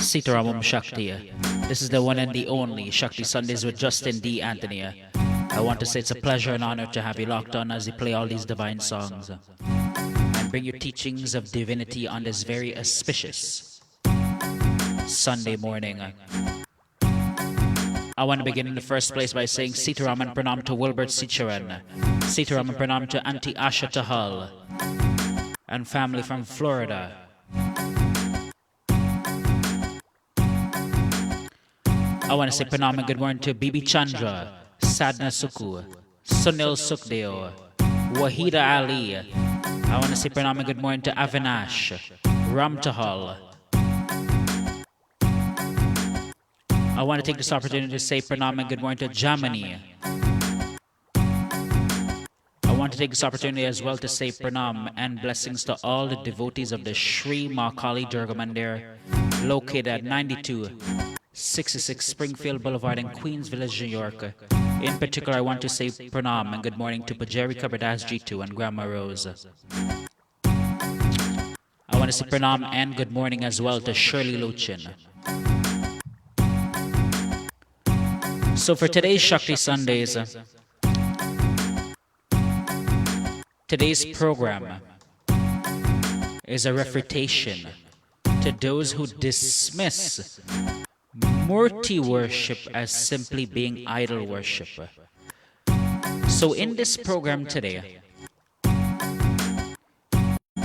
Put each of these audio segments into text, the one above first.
Sitaramam Shakti. This is the one and the only Shakti Sundays with Justin D. Anthony. I want to say it's a pleasure and honor to have you locked on as you play all these divine songs and bring you teachings of divinity on this very auspicious Sunday morning. I want to begin in the first place by saying Sitaram and Pranam to Wilbert Sicharan, Sitaram and Pranam to Auntie Asha Tahal and family from Florida. I want to say Pranam and good morning to Bibi Chandra, Sadna Suku, Sunil Sukhdeo, Wahida Ali. I want to say Pranam and good morning to Avinash, Ram Tahal. I want to take this opportunity to say Pranam and good morning to Jamani. I want to take this opportunity as well to say Pranam and blessings to all the devotees of the Sri Mahakali Durga Mandir, located at 9266 Springfield Boulevard in Queens Village, New York. In particular, I want to say Pranam and good morning to Pajari Kabardas G2 and Grandma Rose. I want to say Pranam and good morning as well to Shirley Luchin. So for today's Shakti Sundays, today's program is a refutation to those who dismiss Murti worship as simply being idol worship. So in this program today,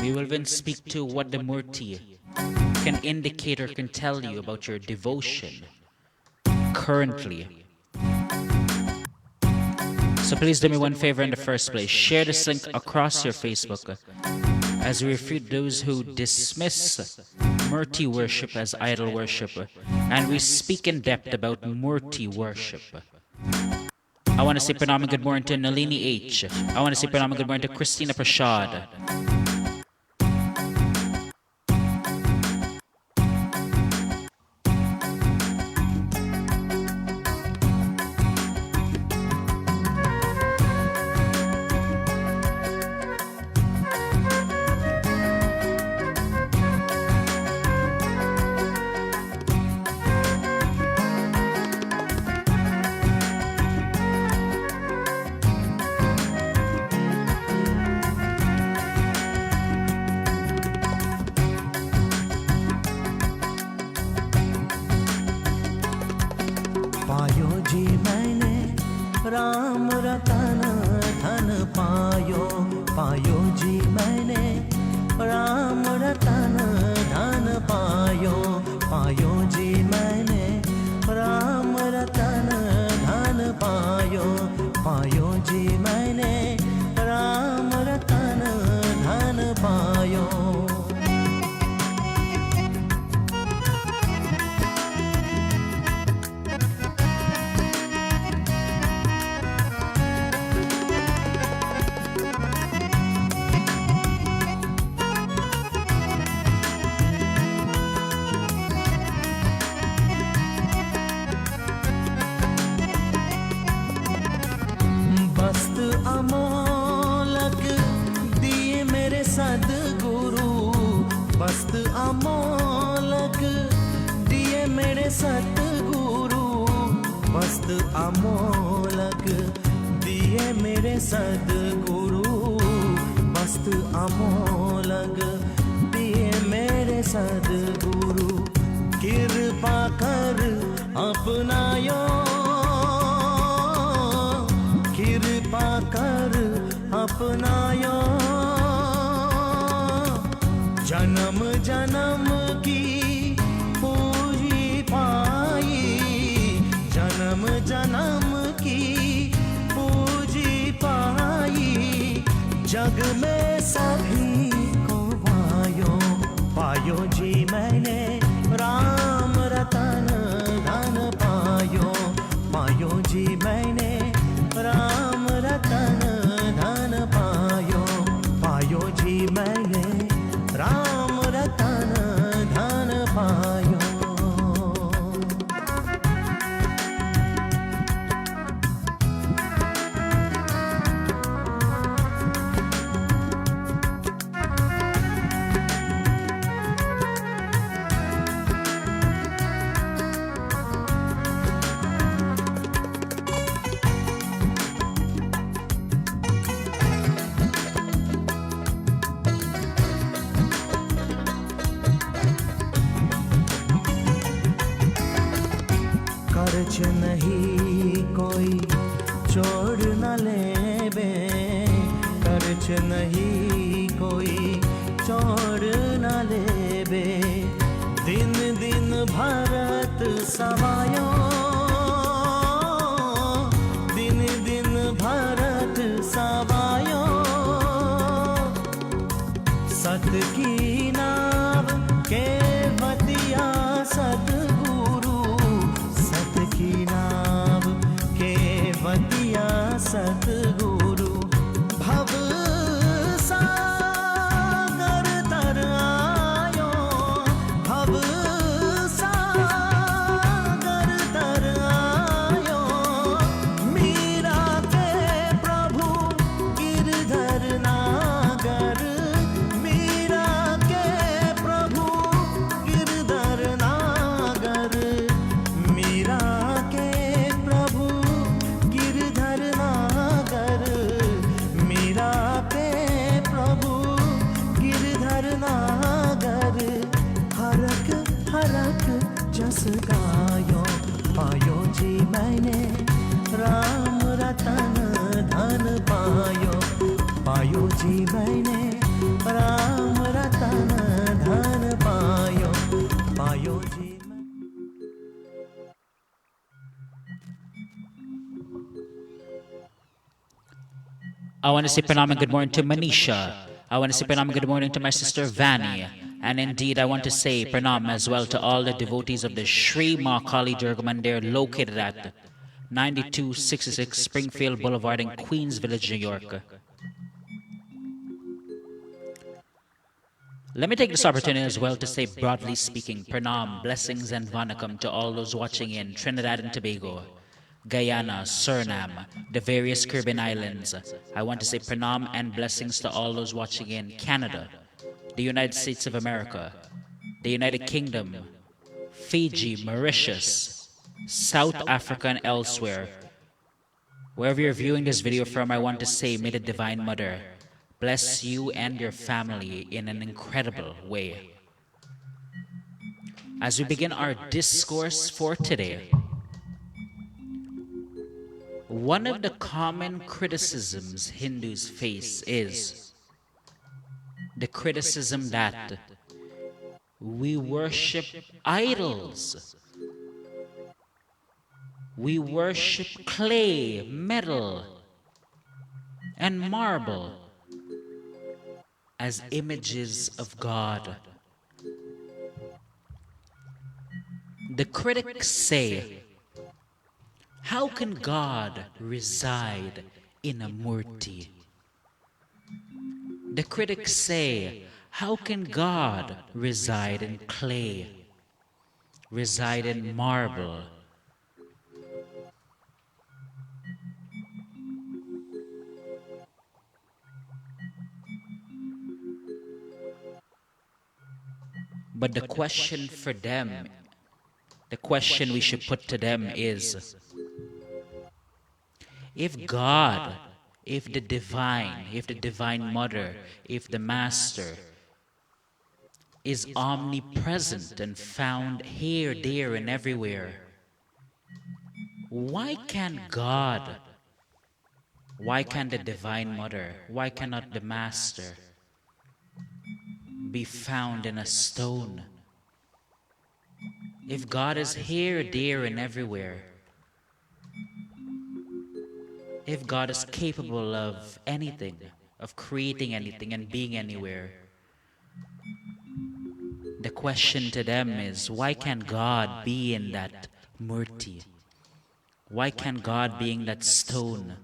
we will then speak to what the Murti can indicate or can tell you about your devotion currently. So please do me one favor in the first place. Share this link across your Facebook as we refute those who dismiss Murti worship as idol worship, and we speak in depth about Murti worship. I want to say Pranam and good morning to Nalini H. I want to say Pranam and good morning to Christina Prashad. अमोलक दिए मेरे सतगुरु, मस्त अमोलक दिए मेरे सतगुरु, मस्त अमोलक दिए मेरे सतगुरु। कृपा कर अपनायो, कृपा कर अपनायो, जन्म जन्म की पूरी पाई, जन्म जन्म की पूजी पाई, जग में सभी को पायो, पायो जी मैंने राम रतन धन पायो, पायो जी मैंने राम रतन धन पायो, पायो जी मैंने राम रतन धन पायो। कर्ज नहीं कोई छोड़ न लेवे, कर्ज नहीं कोई छोड़ न लेवे, दिन दिन भरत समायो, दिन दिन भरत समायो, सत की नाव के बतिया सतगुरु, सत की नाव के बतिया सतगुरु, भव सागर तर आयो, भव सागर तर आयो, मीरा के प्रभु गिरधर नागर, मीरा के प्रभु गिरधर नागर, मीरा के प्रभु गिरधर नागर, मीरा के प्रभु गिरधर नागर, हरक हरक जस गायो, पायो जी मैंने राम रतन धन पायो, पायो जी मैंने राम रतन धन पायो, पायो जी I want to say pranam and good morning to Manisha. I want to say pranam and good morning to my sister Vani. And indeed, I want to say pranam as well to all the devotees of the Sri Mahakali Durga Mandir located at 9266 Springfield Boulevard in Queens Village, New York. Let me take this opportunity as well to say, broadly speaking, pranam, blessings and vanakam to all those watching in Trinidad and Tobago, Guyana, Suriname, the various Caribbean islands. I want to say pranam and blessings to all those watching in Canada, the United States of America, the United Kingdom, Fiji, Mauritius, South Africa and elsewhere. Wherever you're viewing this video from, I want to say, may the Divine Mother bless you and your family in an incredible way. As we begin our discourse for today, one of the common criticisms Hindus face is the criticism that we worship idols. We worship clay, metal, and marble as images of God. The critics say, how can God reside in a murti? The critics say, how can God reside in clay, reside in marble? But the question for them, the question we should put to them is, if God, if the divine mother, if the master is omnipresent and found here, there, and everywhere, why can't God, why can't the divine mother, why cannot the master be found in a stone? If God is here, there, and everywhere, if God is capable of anything, of creating anything and being anywhere, the question to them is, why can't God be in that murti? Why can't God be in that stone?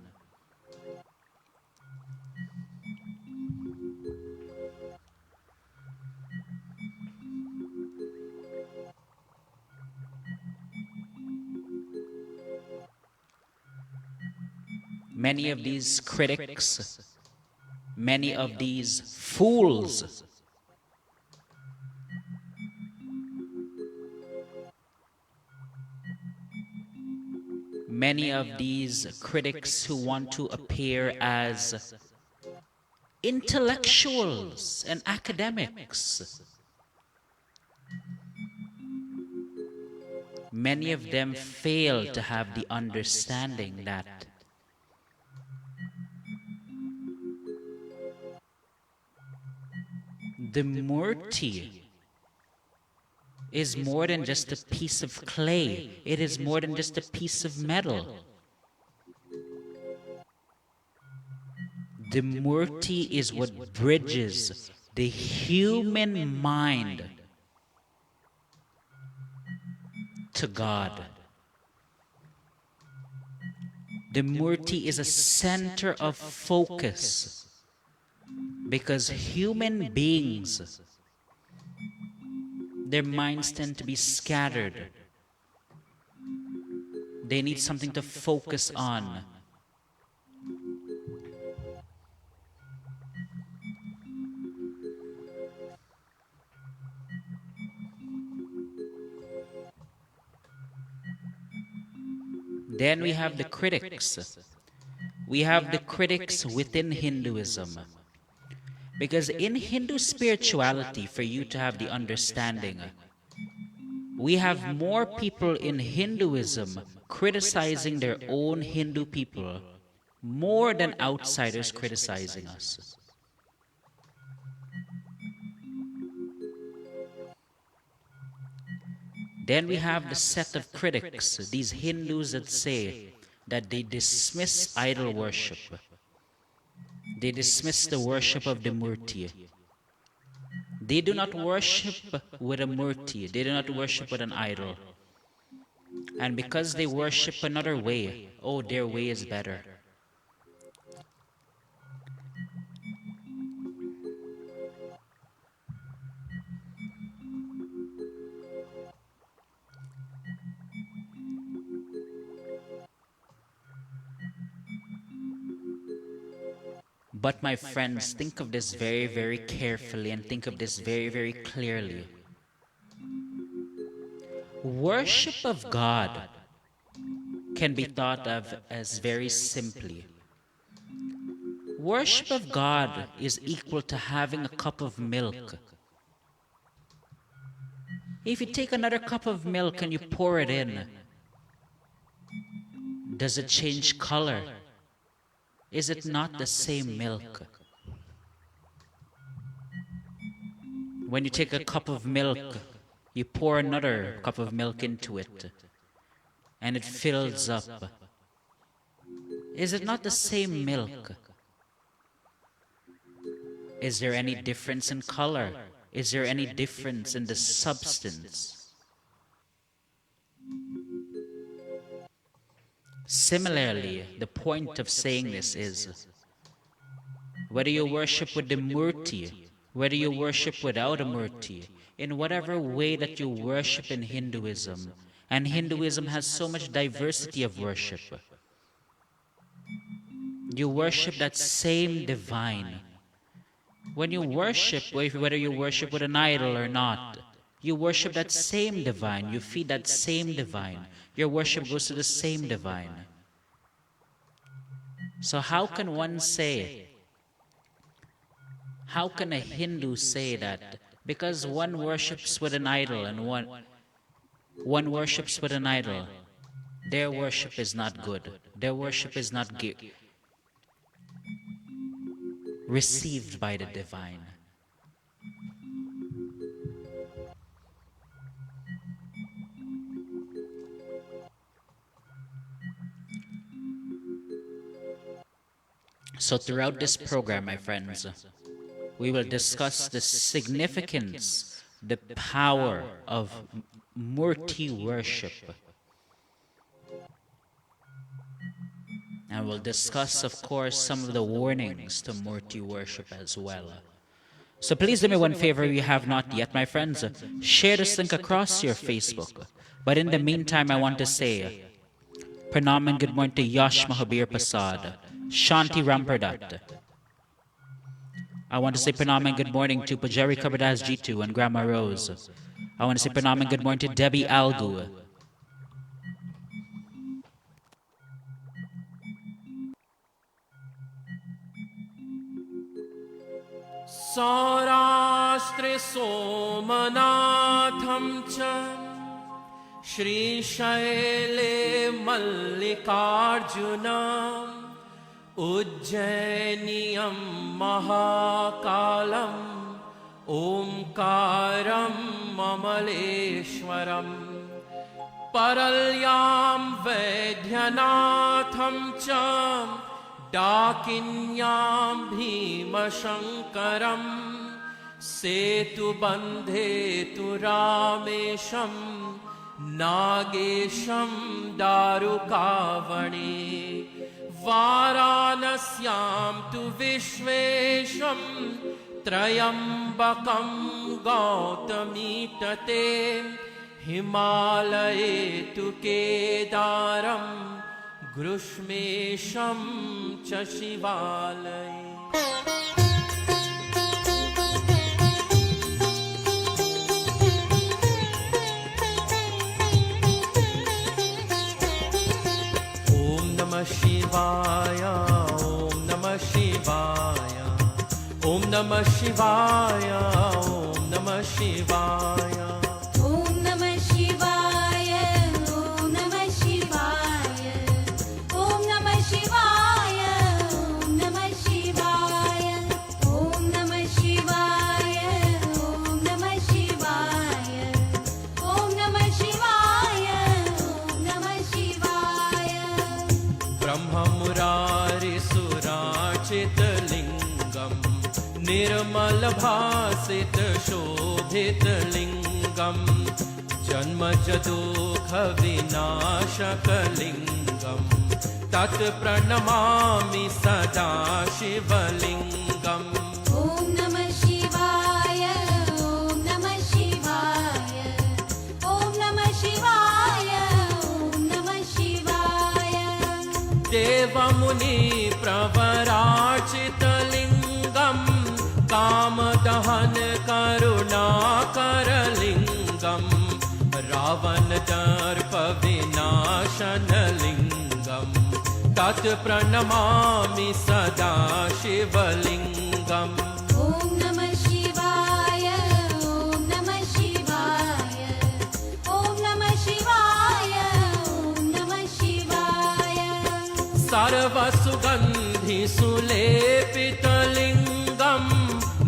Many of these critics, many of these fools, many of these critics who want to appear as intellectuals and academics, many of them fail to have the understanding that the murti is more than just a piece of clay. It is more than just a piece of metal. The murti is what bridges the human mind to God. The murti is a center of focus because human beings, their minds tend to be scattered. They need something to focus on. Then we have the critics. We have the critics within Hinduism. Because in Hindu spirituality, for you to have the understanding, we have more people in Hinduism criticizing their own Hindu people more than outsiders criticizing us. Then we have the set of critics, these Hindus that say that they dismiss idol worship. They dismiss the worship of the murti. They do not worship with a murti. They do not worship with an idol. And because they worship another way, oh, their way is better. But my friends, think of this very, very carefully and think of this very, very clearly. Worship of God can be thought of as very simply. Worship of God is equal to having a cup of milk. If you take another cup of milk and you pour it in, does it change color? Is it not the same milk? When you take a cup of milk, you pour another cup of milk into it, and it fills up. Is it not the same milk? Is there any difference in color? Is there any difference in the substance? Similarly, the point of saying this is, whether you worship with the murti, whether you worship without a murti, in whatever way that you worship in Hinduism, and Hinduism has so much diversity of worship, you worship that same divine. When you worship, whether you worship with an idol or not, You worship that same divine. You feed that same divine. Your worship goes to the same divine. So how can one say, how can a Hindu say that because one worships with an idol and one worships with an idol, their worship is not good. Their worship is not received by the divine. So throughout this program, my friends, we will discuss the significance, the power of Murti worship. And we'll discuss, of course, some of the warnings to Murti worship as well. So please do me one favor if you have not yet, my friends. Share this link across your Facebook. But in the meantime, I want to say, Pranam and good morning to Yash Mahabir Prasad, Shanti Rampardat. I want to say Pranam and good morning to Pujari Kabadas G2 and Grandma Rose. I want to say Pranam and good morning to Debbie Algu. सौराष्ट्रे सोमनाथं च श्रीशैले मल्लिकार्जुनम् उज्जैनियं महाकालम् ओंकारं ममलेश्वरम् परल्यां वैद्यनाथं च डाकिन्यां भीमशङ्करम् सेतुबन्धे तु रामेशं नागेशं दारुकावणे वाराणस्यां तु विश्वेशं त्रयम्बकं गौतमीतटे हिमालये तु केदारं गृष्मेशं च शिवालये शिवाय ओम नमः शिवाय ओम नमः शिवाय ओम नमः शिवाय ओम नमः शिवाय ओम नमः शिवाय ओम नमः शिवाय ओम नमः शिवाय ओम नमः शिवाय ओम नमः शिवाय ओम नमः शिवाय ओम नमः शिवाय ब्रह्म मुरारि सुराचितलिङ्गं निर्मल भासित शोभित लिङ्गं जन्मज दुःख विनाशकलिङ्गं तत् प्रणमामि सदा शिवलिङ्गम् ओम नमः शिवाय ओम नमः शिवाय ओम नमः शिवाय ओम नमः शिवाय देवमुनि प्रवराचितलिङ्गं कामदहन करुणाकरलिङ्गं रावणदर्प विनाशनलिङ्गं तत् प्रणमामि सदा शिवलिङ्गम् ओम नमः शिवाय ओम नमः शिवाय ओम नमः शिवाय ओम नमः शिवाय सर्वसुगन्धि सुलेपितलिङ्गं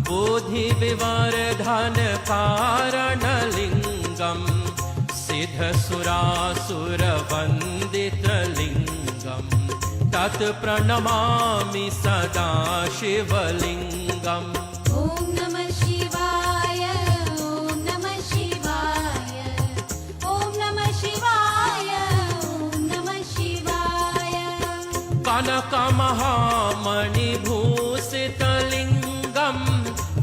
बोधिविवर्धन कारणलिङ्गं सिद्धसुरासुरवन्दितलिङ्गं तत् प्रणमामि सदा शिवलिङ्गम् ओम नमः शिवाय ओम नमः शिवाय ओम नमः शिवाय ओम नमः शिवाय कनकमहामणिभूषितलिङ्गं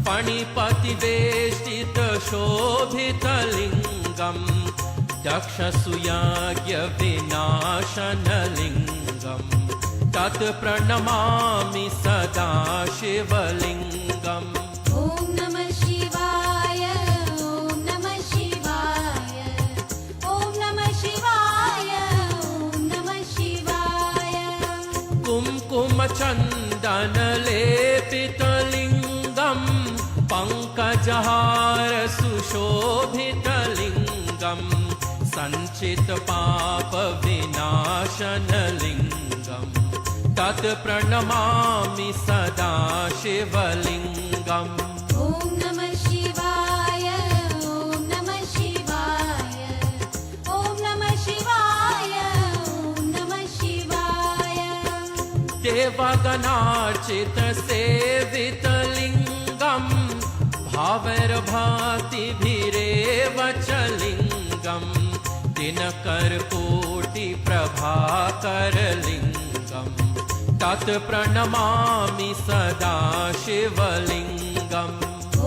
फणिपतिवेष्टितशोभितलिङ्गं दक्षसुयाज्ञविनाशनलिङ्गं तत् प्रणमामि सदा शिवलिङ्गम् ओम नमः शिवाय ओम नमः शिवाय सोमचन्दन लेपितलिङ्गम् पङ्कजहार सुशोभितलिङ्गम् सञ्चितपापविनाशनलिङ्गम् तत् प्रणमामि सदा शिवलिङ्गम् ॐ नमः शिवाय ॐ नमः शिवाय ॐ नमः शिवाय ॐ नमः शिवाय देवगणार्चितसेवितलिङ्गम् भावैर्भातिभिरेव च लिङ्गम् दिनकरकोटिप्रभाकरलिङ्गम् तत् प्रणमामि सदा शिवलिङ्गम्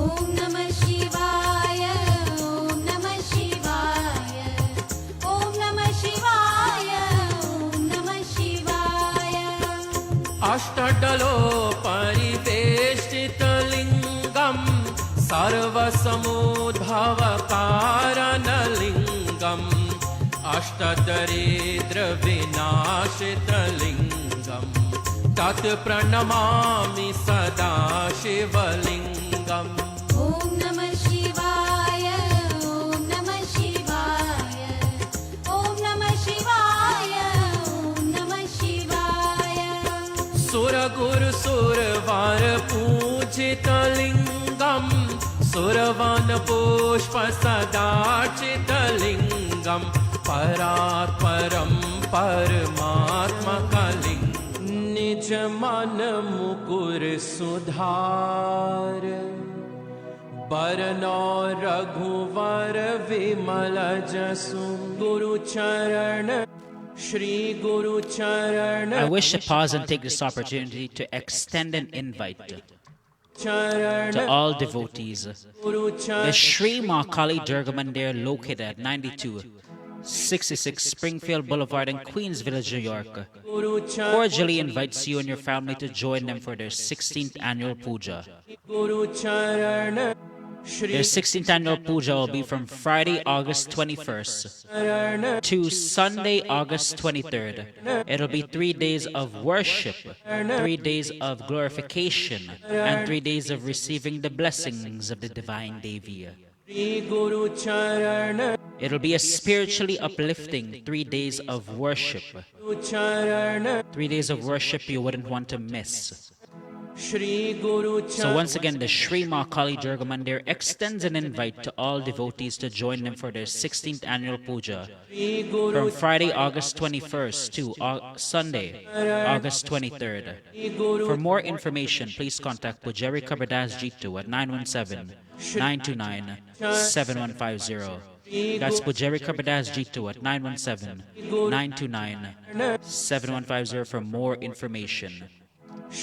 ॐ नमः शिवाय ॐ नमः शिवाय ॐ नमः शिवाय ॐ नमः शिवाय अष्टदलोपरिवेष्टितलिङ्गम् सर्वसमुद्भवकारणलिङ्गम् अष्टदरिद्रविनाशितलिङ्गम् तत् प्रणमामि सदा शिवलिङ्गम् ॐ नमः शिवाय ॐ नमः शिवाय ॐ नमः शिवाय ॐ नमः शिवाय सुरगुरुसुरवर पूजितलिङ्गम् सुरवनपुष्पसदार्चितलिङ्गम् परात्परं परमात्मकलिङ्गम् निज मन मुकुर सुधार बरनौ रघुवर विमल जसु गुरु चरण श्री गुरु चरण I wish to pause and take this opportunity to extend an invite to all devotees. The Sri Mahakali Durga Mandir, located at 9266 Springfield Boulevard in Queens Village, New York, cordially invites you and your family to join them for their 16th annual puja. Their 16th annual puja will be from Friday, August 21st to Sunday, August 23rd. It'll be 3 days of worship, 3 days of glorification, and 3 days of receiving the blessings of the Divine Devi. It'll be a spiritually uplifting 3 days of worship. 3 days of worship you wouldn't want to miss. So once again, the Sri Mahakali Durga Mandir extends an invite to all devotees to join them for their 16th annual puja from Friday, August 21st to Sunday, August 23rd. For more information, please contact Pujari Kabardas Jitu at 917-929-7150. That's Pujari Kabardas Jitu at 917-929-7150 for more information.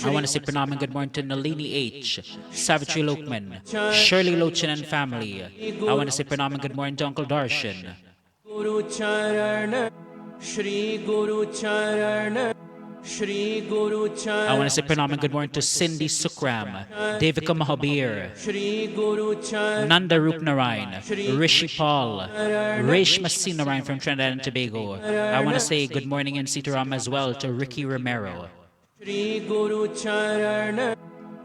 I want to say pranam and good morning to Nalini H, Savitri Lokman, Shirley Lochin and family. I want to say pranam and good morning to Uncle Darshan. I want to say pranam and good morning to Cindy Sukram, Devika Mahabir, Nanda Rup Narayan, Rishi Paul, Reshma C. Narayan from Trinidad and Tobago. I want to say good morning in Sitaram as well to Ricky Romero. Shri Guru Charan,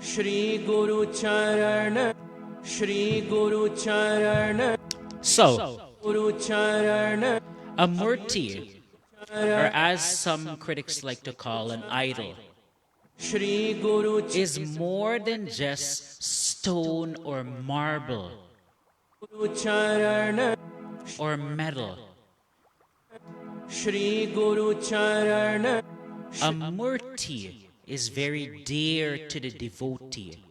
Shri Guru Charan, Shri Guru Charan. So, Guru Charan, a murti, or as some critics like to call an idol, Shri Guru is more than just stone or marble Charan, or metal. Shri Guru Charan. A murti is very dear to the devotee,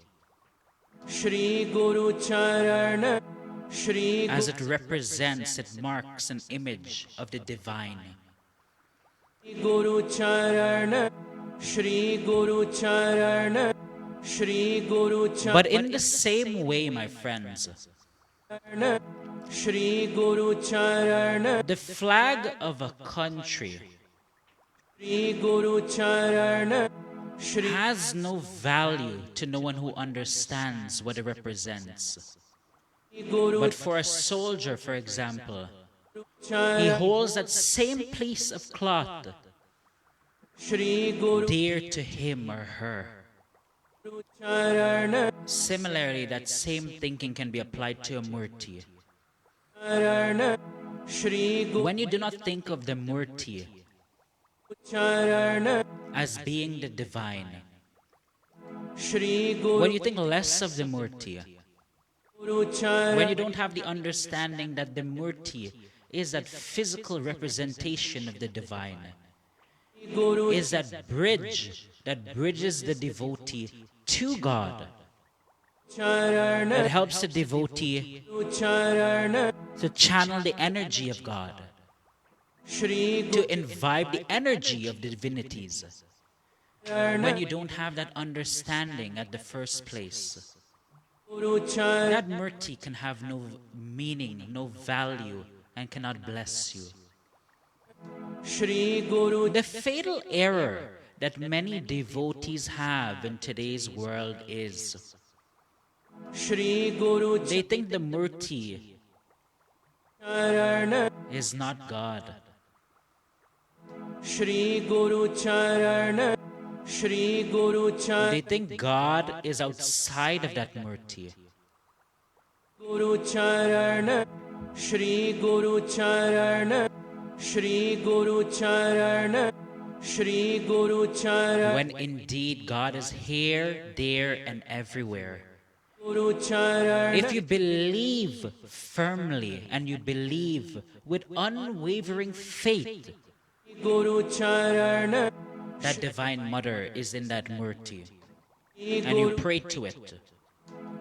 Shri Guru Charan, Shri as it represents, it marks an image of the divine. Guru Charan, Shri Guru Charan, Shri Guru Charan. But in the same way, my friends, Shri Guru Charan, the flag of a country Shri Guru Charan, Shri has no value to no one who understands what it represents. Guru But for a soldier, for example, he Charan, holds that same piece of cloth Shri Guru dear to him or her. Charan Similarly, that same thinking can be applied to a murti. Charan Shri Guru When you do not think of the murti Charan as being the divine, Shri Guru when you think less of the murti, when Charan you don't have the understanding that the murti is that physical representation of the divine, Guru is that bridge that bridges the devotee to God, Charan that helps the devotee Charan to channel the energy of God, Shri to imbibe the energy of the divinities. When you don't have that understanding at the first place, Guru Charan that murti can have no meaning, no value, and cannot bless you. Shri Guru The fatal error that many devotees have in today's world is Shri Guru they think the murti Charan is not God. Shri Guru Charan Shri Guru Charan They think God is outside of that murti. Guru Charan Shri Guru Charan Shri Guru Charan Shri Guru Charan When indeed God is here, there, and everywhere. Guru Charan If you believe firmly and you believe with unwavering faith, Guru Charan that Divine Mother is in that murti, and you pray to it,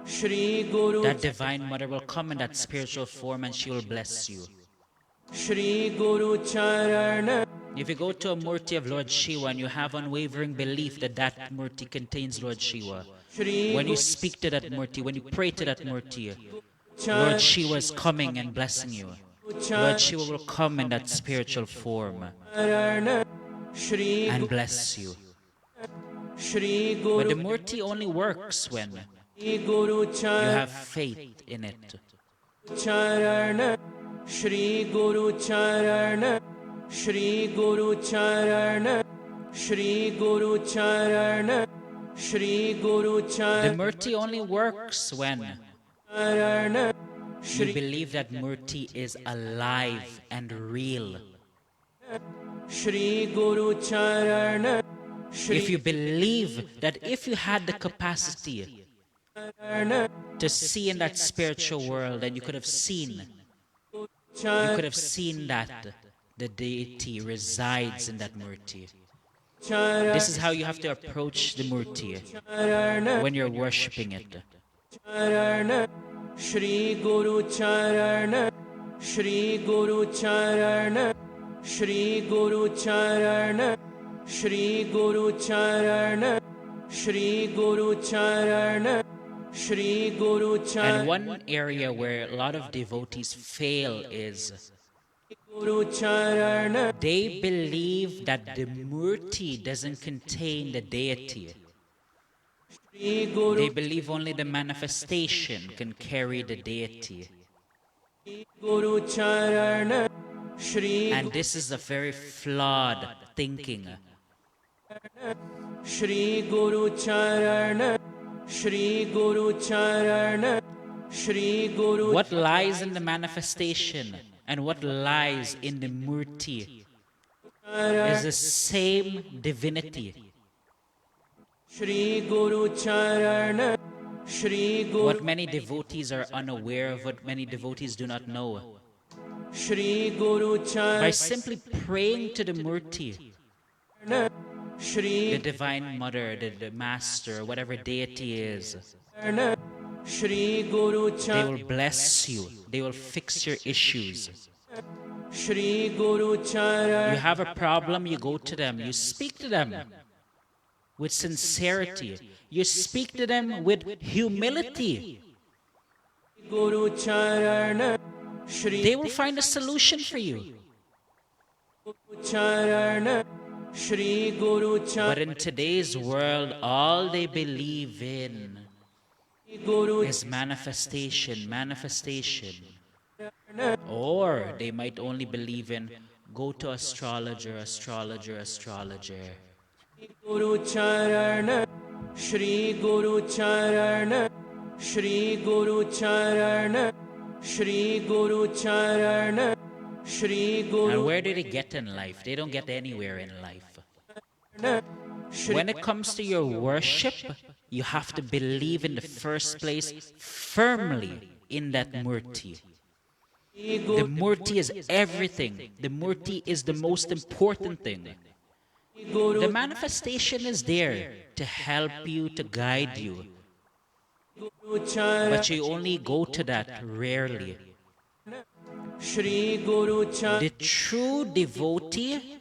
Shri Guru that Divine Mother will come in that spiritual form and she will bless you. Shri Guru Charan If you go to a murti of Lord Shiva and you have unwavering belief that that murti contains Lord Shiva, Shri when you speak to that murti, when you pray to that murti, Charan Lord Shiva is coming and blessing you. Lord Shiva will come in that spiritual form Shri and bless you. Shri But the Guru murti only works when Guru you Charan have faith in it. Charan Shri Guru Charan Shri Guru Charan Shri Guru Charan Shri Guru The Charan murti only works when you Shri believe that murti is alive and real. Shri Guru Charan If Shri you believe that if you had the capacity to see in that spiritual world, and you could have seen that the deity resides in that murti. This is how you have to approach the murti when you're worshipping it. Charan Shri Guru Charan Shri Guru Charan Shri Guru Charan Shri Guru Charan Shri Guru Charan Shri Guru And Charan one area where a lot of devotees fail is Guru Charan they believe that the murti doesn't contain the deity. Shri They Guru believe only the manifestation can carry the deity. Guru Charan Shri And this is a very flawed thinking. Shri Guru Charan Shri Guru Charan Shri Guru What lies in the manifestation and what lies in the murti is the same divinity. Shri Guru Charan Shri Guru What many devotees are unaware of, what many devotees do not know. Shri Guru By Charan simply praying to the murti, the Shri Divine Mother, the Master, whatever deity is, Shri Guru they Charan will bless you. They will fix your issues. Shri Guru You Charan have a problem, you go to them. You speak to them with sincerity. You speak to them with humility. Guru Charan Shri They will find a solution for you. Charan Shri Guru But Charan in today's world, all they believe in Guru is manifestation, manifestation. Or they might only believe in go to astrologer, astrologer, astrologer. Guru Charan, Shri Guru Charan, Shri Guru Charan, Shri Guru Charan, Shri And Guru where do they get in life? They don't get anywhere in life. Shri When it comes to your worship, you have to believe in the first place firmly in that Murti. The Murti is everything. The Murti is the most important thing. The manifestation is there to help you, to guide you. Guru Charan, But you only go to that rarely. Shri Guru Charan, The true devotee,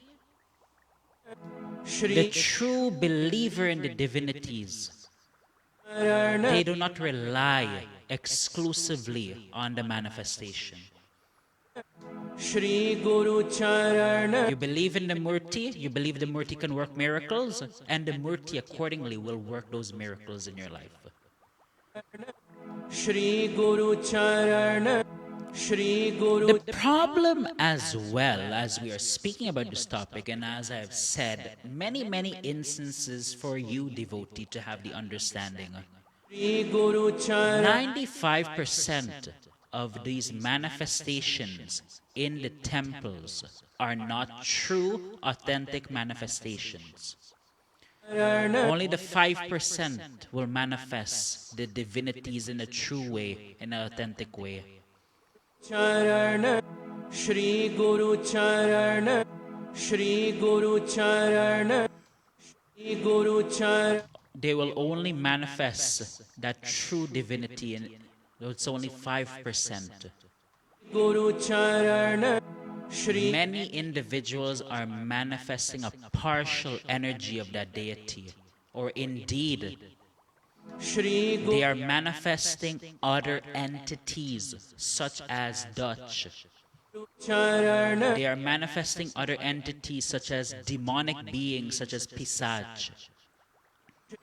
the Shri true believer in the divinities, Charan, they do not rely exclusively on the manifestation. Shri Guru Charan, You believe in the Murti, you believe the Murti can work miracles, and the Murti accordingly will work those miracles in your life. Shri Guru Charan, Shri Guru The problem as well, as we are speaking about this topic, and as I have said, many instances for you, devotee, to have the understanding. Shri Guru Charan, 95% of these manifestations in the temples are not true, authentic manifestations. Only the 5% will manifest the divinities in a true way, in an authentic way. Charan, Shri Guru Charan, Shri Guru Charan, Shri Guru Charan, They will only manifest that true divinity, and it's only 5%. Guru Charan, Shri Many individuals are manifesting a partial energy of that deity, or indeed, Shri Guru they are manifesting other entities, such as Dutch. Charan, They are manifesting other entities, such as demonic beings, such as Pisaj.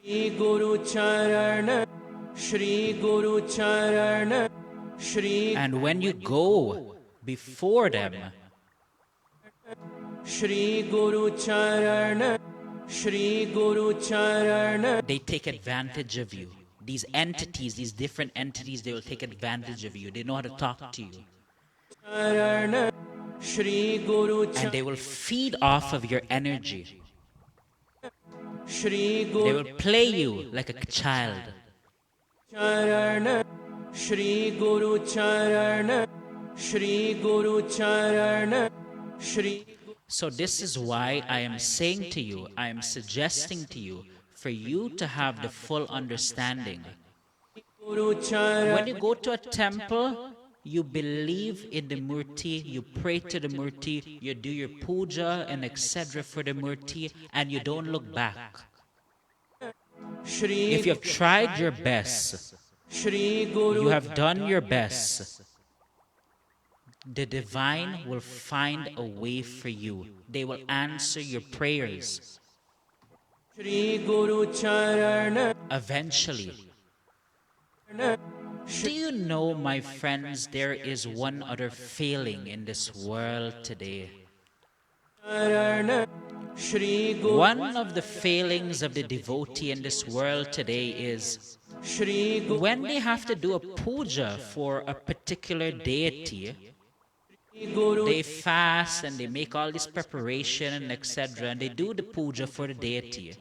Shri Guru Charan, Shri Guru Charan, Shri And when you go before them, Shri Guru Charan, Shri Guru Charan, they take advantage of you. These entities, these different entities, they will take advantage of you. They know how to talk to you. Charan, Shri Guru And Charan, they will feed off of your energy. Shri They Guru will play you like a child. Charan, Shri Guru Charan, Shri Guru Charan, Shri So this is why I am saying to you, I am suggesting to you, for you to have the full understanding. Guru Charan, When you go to a temple, you believe in the Murti, you pray to the Murti, you do your puja and etc. for the Murti, and you don't look back. Shri If you have tried your best, Shri Guru you have done your best, the divine will find a way for you. They will answer your prayers Shri Guru Charan, eventually. Do you know, my friends, there is one other failing in this world today? Charan, Shri Guru One of the failings of the devotee in this world today is Shri Guru when they have to do a puja for a particular deity, Guru they fast and they make all this preparation and etc. and they do the puja for the deity.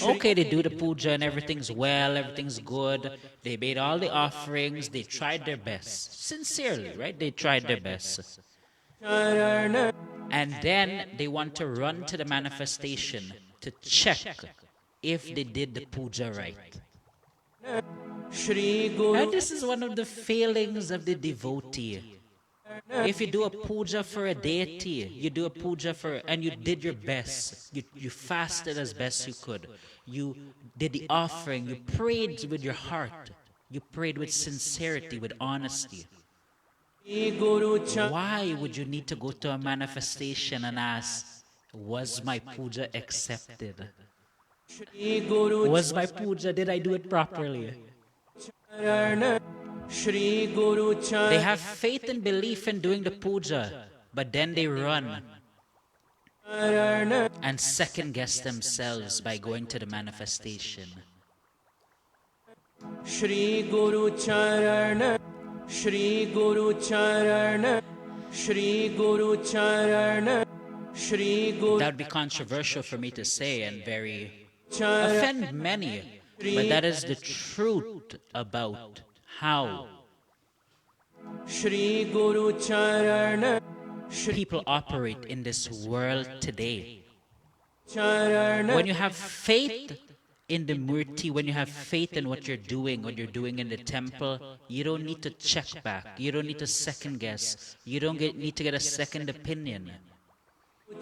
Okay, they do the puja and everything's well, everything's good. They made all the offerings, they tried their best. Sincerely, right? They tried their best. Charan, And then they want to run to the manifestation to check if they did the puja right. Shri Guru And this is one of the failings of the devotee. If you do a puja for a deity, you do a puja for, and you did your best, you fasted as best you could, you did the offering, you prayed with your heart, you prayed with sincerity, with honesty. Shri Guru Charan, Why would you need to go to a manifestation and ask, was my puja accepted? Shri Guru Was my puja, did I do it properly? Charan, Shri Guru They Charan, have faith and belief in doing the puja, but then they run charan and second guess themselves by going to the manifestation. Shri Guru Charan, Shri Guru Charan, Shri Guru Charan, Shri Guru That would be controversial for me to say and very Charan, offend many, but that is the truth about how Shri Guru Charan, people operate in this world today. Charan, When you have faith in the Murti, when you have faith in what you're doing in the temple, you don't need to check back. You don't need to second guess. You don't need to get a second opinion.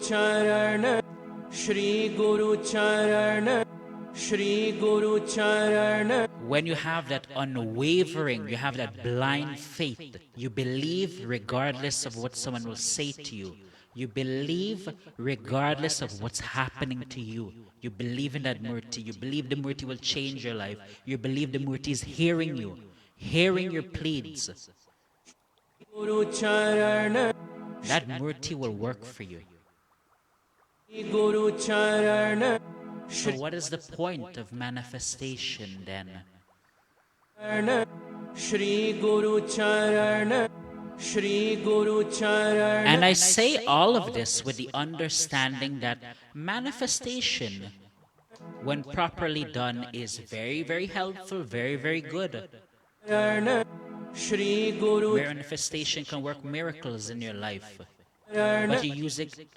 Charan, Shri Guru Charan, Shri Guru Charan, When you have that unwavering, you have that blind faith, you believe regardless of what someone will say to you. You believe regardless of what's happening to you. You believe in that Murti. You believe the Murti will change your life. You believe the Murti is hearing you, hearing your pleads. Guru Charan, That Murti will work for you. Guru Charan, So what is the point of manifestation then? Shri Guru Charan, Shri Guru Charan, And I say all of this with the understanding that manifestation, when properly done, is very, very helpful, very, very good. Shri Guru Manifestation can work miracles in your life, but you use it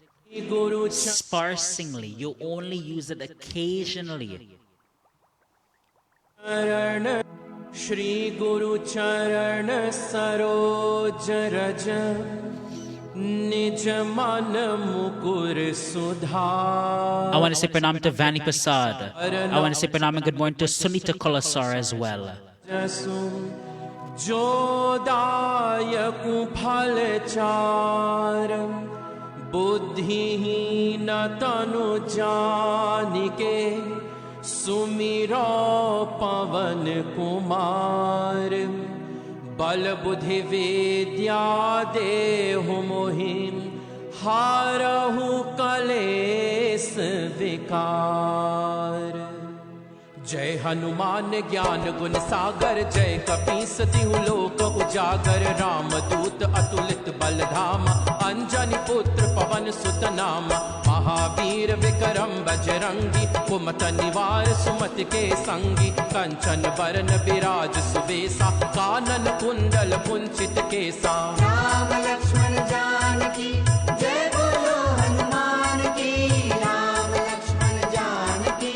Guru sparsely. You only use it occasionally. Charan, Shri Guru Charan, Saroj Raja, Nij Man Mukur Sudha. I want to say pranam to Vani Prasad. I want to say pranam and good morning to Sunita Kolasar as well. Jasu Jodayaku Phalacharam Buddhihin Tanu Janike Sumiro Pavan Kumar Bal Buddhi Vidya Dehu Mohim Harahu Kales Vikar जय हनुमान ज्ञान गुण सागर जय कपीस तिहु लोक उजागर राम दूत अतुलित बल धाम अंजनी पुत्र पवन सुत नाम महावीर विक्रम बजरंगी कुमत निवार सुमत के संगी कंचन बरन विराज सुबेसा कानन कुंडल कुंचित केसा राम लक्ष्मण जानकी जय बोलो हनुमान की राम लक्ष्मण जानकी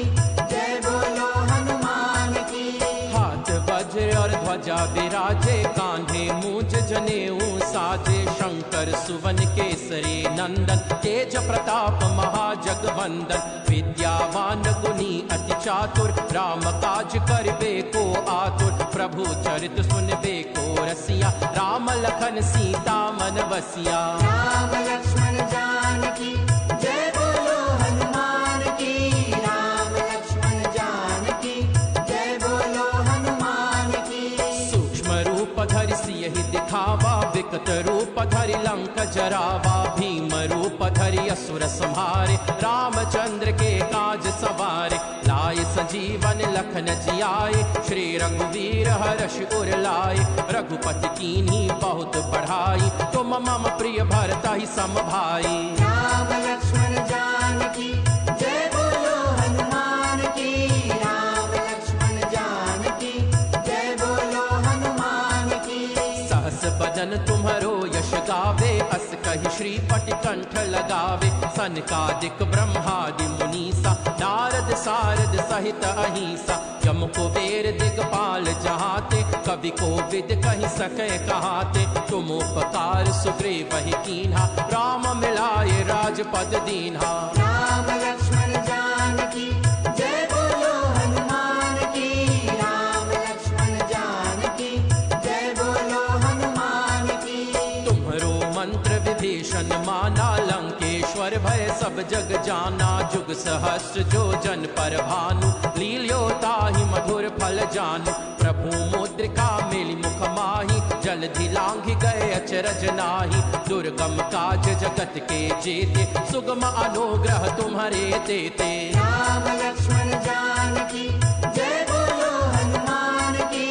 जय बोलो हनुमान की हाथ वज्र और ध्वजा विराजे कांधे मूंज जनेऊ साजे शंकर सुवन केसरी नंदन तेज प्रताप महाजगवंदन विद्यावान गुणी अति चातुर राम काज करबे को आतुर प्रभु चरित सुनबे को रसिया राम लखन सीता मन बसिया राम लक्ष्मण जानकी जय बोलो हनुमान की राम लक्ष्मण जानकी जय बोलो हनुमान की सूक्ष्म रूप धरि सियहि दिखावा विकट रूप धरि लंक जरावा भीम रूप धरि असुर संहारे रामचंद्र के काज सवारे लाए संजीवन लखन जियाए श्री रघुवीर हर्ष उर लाए रघुपति कीन्ही बहुत बढ़ाई तुम मम प्रिय भरता ही सम भाई राम लक्ष्मण जानकी जय बोलो हनुमान की राम लक्ष्मण जानकी जय बोलो हनुमान की सहस बदन तुम्हरो यश गावे अस कहि श्रीपति कंठ लगावे सनकादिक ब्रह्मादि मुनीसा नारद सारद सहित अहिंसा यम कुबेर दिगपाल जहाते कवि कोविद कहि सके कहाते तुम उपकार सुग्रीव ही कीन्हा राम मिलाए राजपद दीन्हा राम लक्ष्मण जानकी जय बोलो हनुमान की राम लक्ष्मण जानकी जय बोलो हनुमान की तुम्हरो मंत्र विभीषण माना लंकेश्वर भय सब जग जाना जुग सहस्र जो जन पर भानु लील्यो ताहि मधुर फल जानु प्रभु मुद्रिका मिली मुख माहि जलधि लांघि गए अचरज नाही। दुर्गम काज जगत के जेते, सुगम अनुग्रह तुम्हारे देते। राम लक्ष्मण जानकी जय बोलो हनुमान की।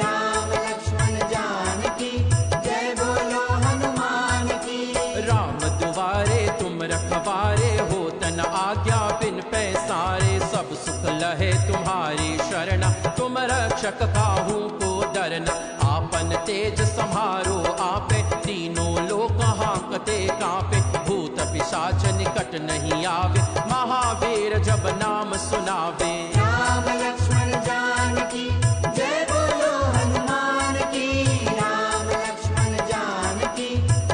राम लक्ष्मण जानकी जय बोलो हनुमान की। राम दुआरे तुम रखवारे, हो तन आज्ञा बिन पैसारे। सब सुख लहे तुम्हारी शरण, तुम रक्षक काहू को डरना। आपन तेज सम्हारो आपे, तीनों लोक हांकते कांपे। भूत पिशाच निकट नहीं आवे, महावीर जब नाम सुनावे। राम लक्ष्मण जानकी जय बोलो हनुमान की। राम लक्ष्मण जानकी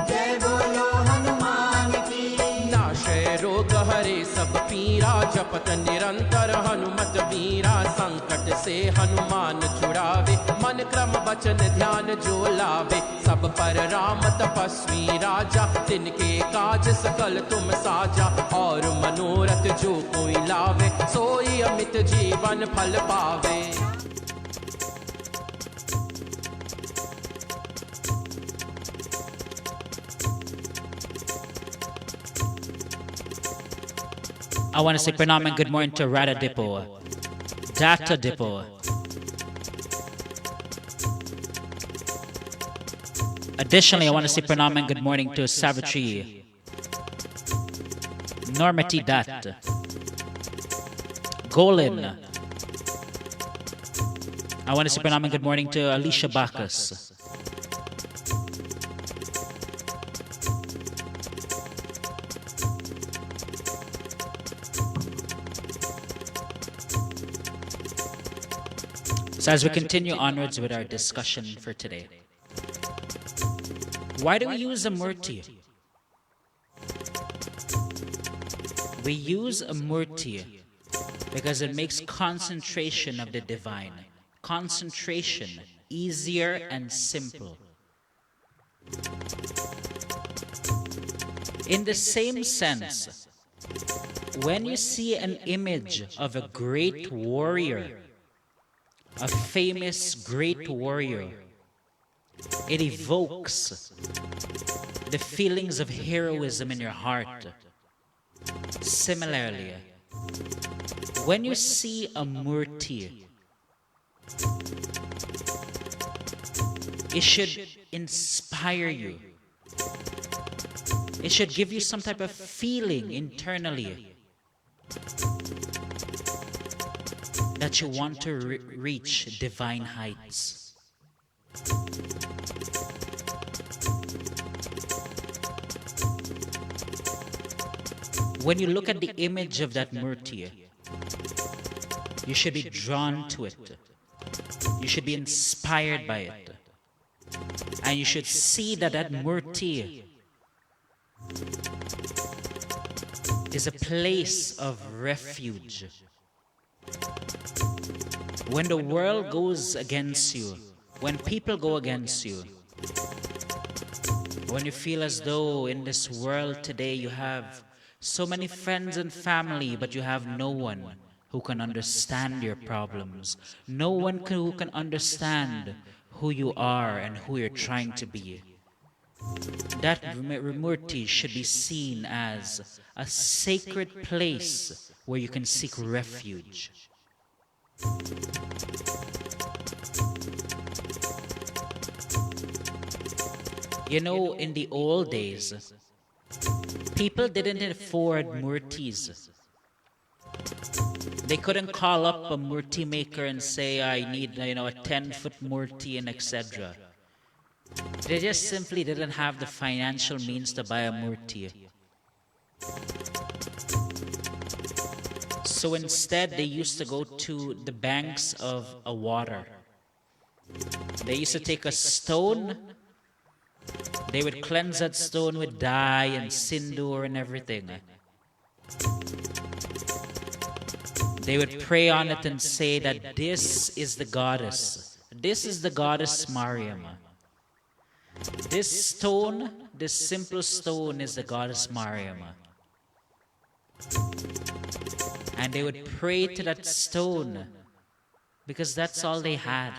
जय बोलो हनुमान की। नाशय रोग हरे सब पीरा, जपत निरंतर हनुमत वीरा। संकट से हनुमान छुड़ावे, मन क्रम वचन ध्यान जो लावे। सब पर राम तपस्वी राजा, तिनके काज सकल तुम साजा। और मनोरथ जो कोई लावे, सोई अमित जीवन फल पावे। I want to say pranam and good morning to Radha Dipo, Data Dipo. Additionally, I want to say pranam and good morning to Savitri, Normati Dat, Golin. I want to say pranam and good morning to Alicia Bacchus. So as we continue onwards with our discussion for today, why do we use a murti? We use a murti because it makes concentration of the divine, concentration, easier and simple. In the same sense, when you see an image of a great warrior, a famous great warrior, it evokes the feelings of heroism in your heart. Similarly, when you see a murti, it should inspire you. It should give you some type of feeling internally that you want to reach divine heights. When you look at the image of that murti, you should be drawn to it. You should be inspired by it. And you should see that that murti is a place of refuge. When the world goes against you, when people go against you, when you feel as though in this world today you have so many friends and family, but you have no one who can understand your problems, no one who can understand who you are and who you're trying to be, that murti should be seen as a sacred place where you can seek refuge. You know, in the old days, people didn't afford murtis. They couldn't call up a murti maker and say, I need, a 10-foot murti and etc. They just simply didn't have the financial means to buy a murti. So instead, they used to go to the banks of a water. They used to take a stone. They would cleanse that stone with dye and sindoor and everything. They would pray on it and say that this is the goddess. This is the goddess Mariam. This stone, this simple stone, is the goddess Mariam. And they would pray to that stone because that's all they had.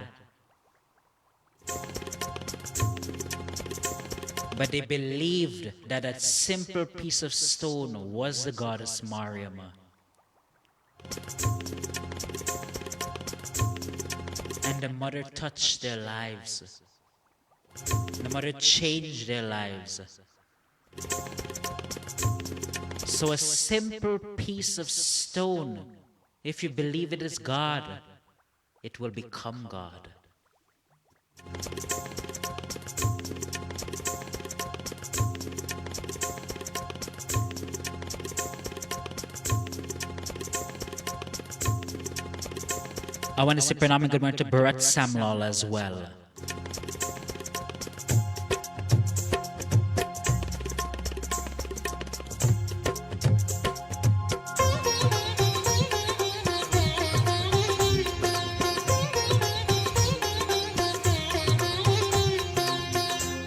But they believed that that simple piece of stone was the goddess Mariamma. And the mother touched their lives. The mother changed their lives. So a simple piece of stone, if you believe it is God, it will become God. I want to say pranam and good morning to Bharat Samlal as well.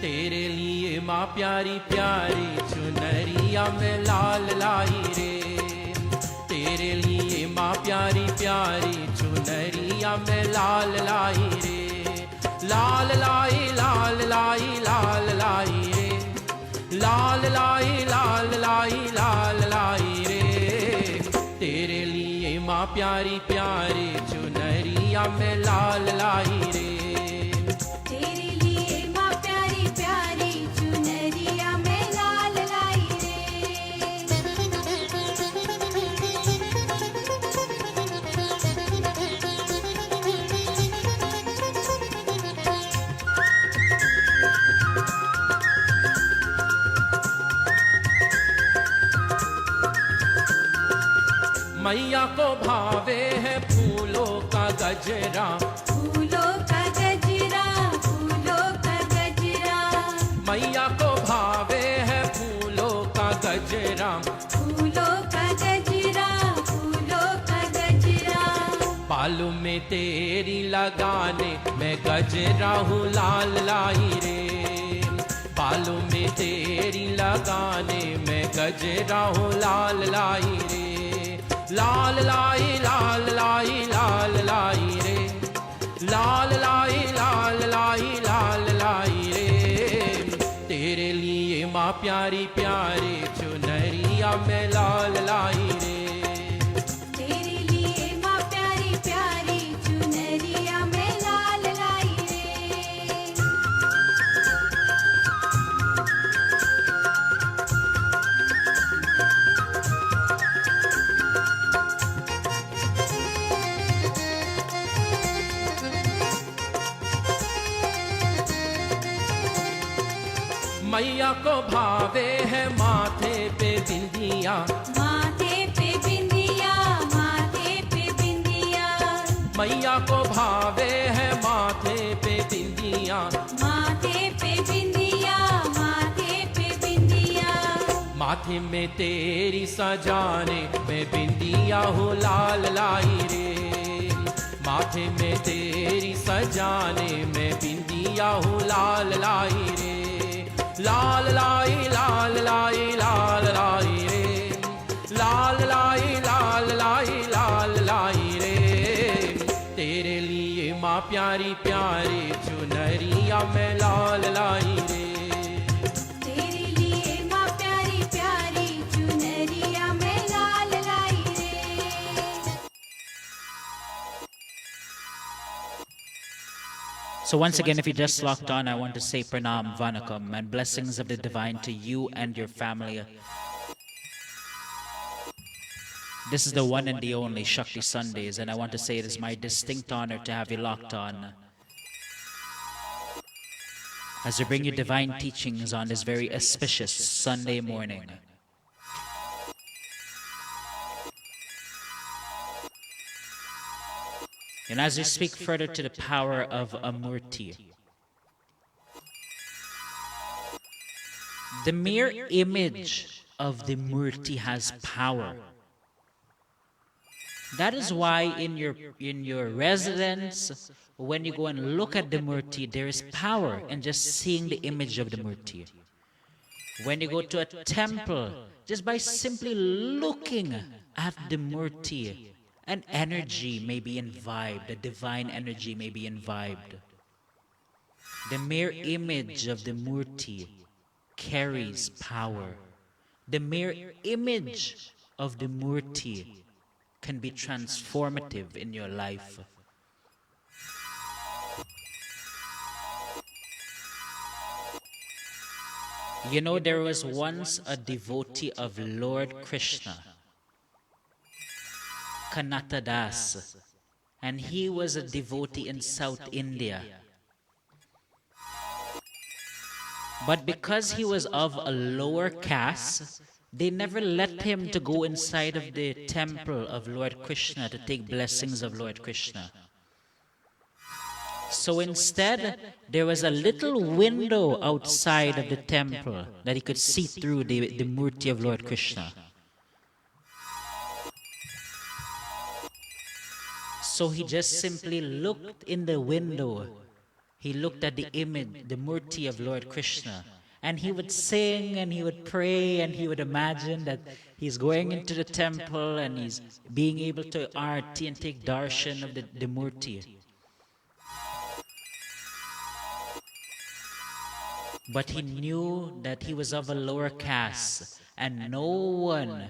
तेरे लिए माँ प्यारी प्यारी चुनरिया में लाल लाई रे, तेरे लिए माँ प्यारी प्यारी चुनरिया में लाल लाई रे, लाल लाई लाल लाई लाल लाई रे, लाल लाई लाल लाई लाल लाई रे, तेरे लिए माँ प्यारी प्यारी चुनरिया में लाल लाई रे। तेरे लिए माँ प्यारी प्यारी चुनरिया में लाल लाई रे। मैया को भावे है फूलों का गजरा, फूलों का गजरा, फूलों का गजरा, मैया को भावे है फूलों का गजरा, फूलों का गजरा, फूलों का गजरा। बालों में तेरी लगाने मैं गजरा हूँ लाल लाई रे, बालों में तेरी लगाने मैं गजरा हूँ लाल लाई रे, लाल लाई लाल लाई लाल लाई रे, लाल लाई लाल लाई लाल लाई रे, तेरे लिए माँ प्यारी प्यारी चुनरिया में लाल लाई रे। तेरे लिए माँ प्यारी प्यारी चुनरिया में लाल लाई रे। मैया को भावे है माथे पे बिंदिया, माथे पे बिंदिया, माथे पे बिंदिया, मैया को भावे है माथे पे बिंदिया, माथे पे बिंदिया, माथे पे बिंदिया। माथे में तेरी सजाने मैं बिंदिया हूँ लाल लाई रे, माथे में तेरी सजाने मैं बिंदिया हूँ लाल लाई रे, लाल लाई लाल लाई लाल लाई रे, लाल लाई लाल लाई लाल लाई रे, तेरे लिए माँ प्यारी प्यारी चुनरिया में लाल लाई रे। तेरे लिए माँ प्यारी प्यारी चुनरिया में लाल लाई रे। So once again, if you just locked on, I want to say pranam, vanakkam, and blessings of the divine to you and your family. This is the one and the only Shakti Sundays, and I want to say it is my distinct honor to have you locked on as we bring you divine teachings on this very auspicious Sunday morning. And as we speak further to the power of Amurti, the mere image of the Murti has power. That is why in your residence, when you go and look at the Murti, there is power in just seeing the image of the Murti. When you go to a temple, just by simply looking at the Murti, an energy may be imbibed, a divine energy may be imbibed. The mere image of the Murti carries power. The mere image of the Murti can be transformative in your life. You know, there was once a devotee of Lord Krishna, Kanata Das, and he was a devotee in South India. But because he was of a lower caste, they never let him to go inside of the temple of Lord Krishna to take blessings of Lord Krishna. So instead, there was a little window outside of the temple that he could see through the Murti of Lord Krishna. So he just simply looked in the window. He looked at the image, the Murti of Lord Krishna. And he would sing and he would pray and he would imagine that he's going into the temple and he's being able to arti and take darshan of the Murti. But he knew that he was of a lower caste and no one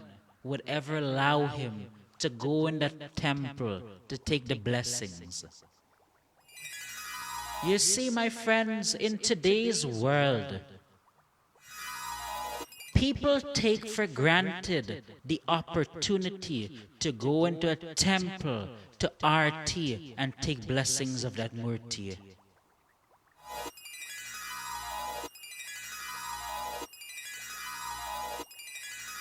would ever allow him to go in that temple to take the blessings. You see, my friends, in today's world, people take for granted the opportunity to go into a temple to arti and take blessings of that Murti.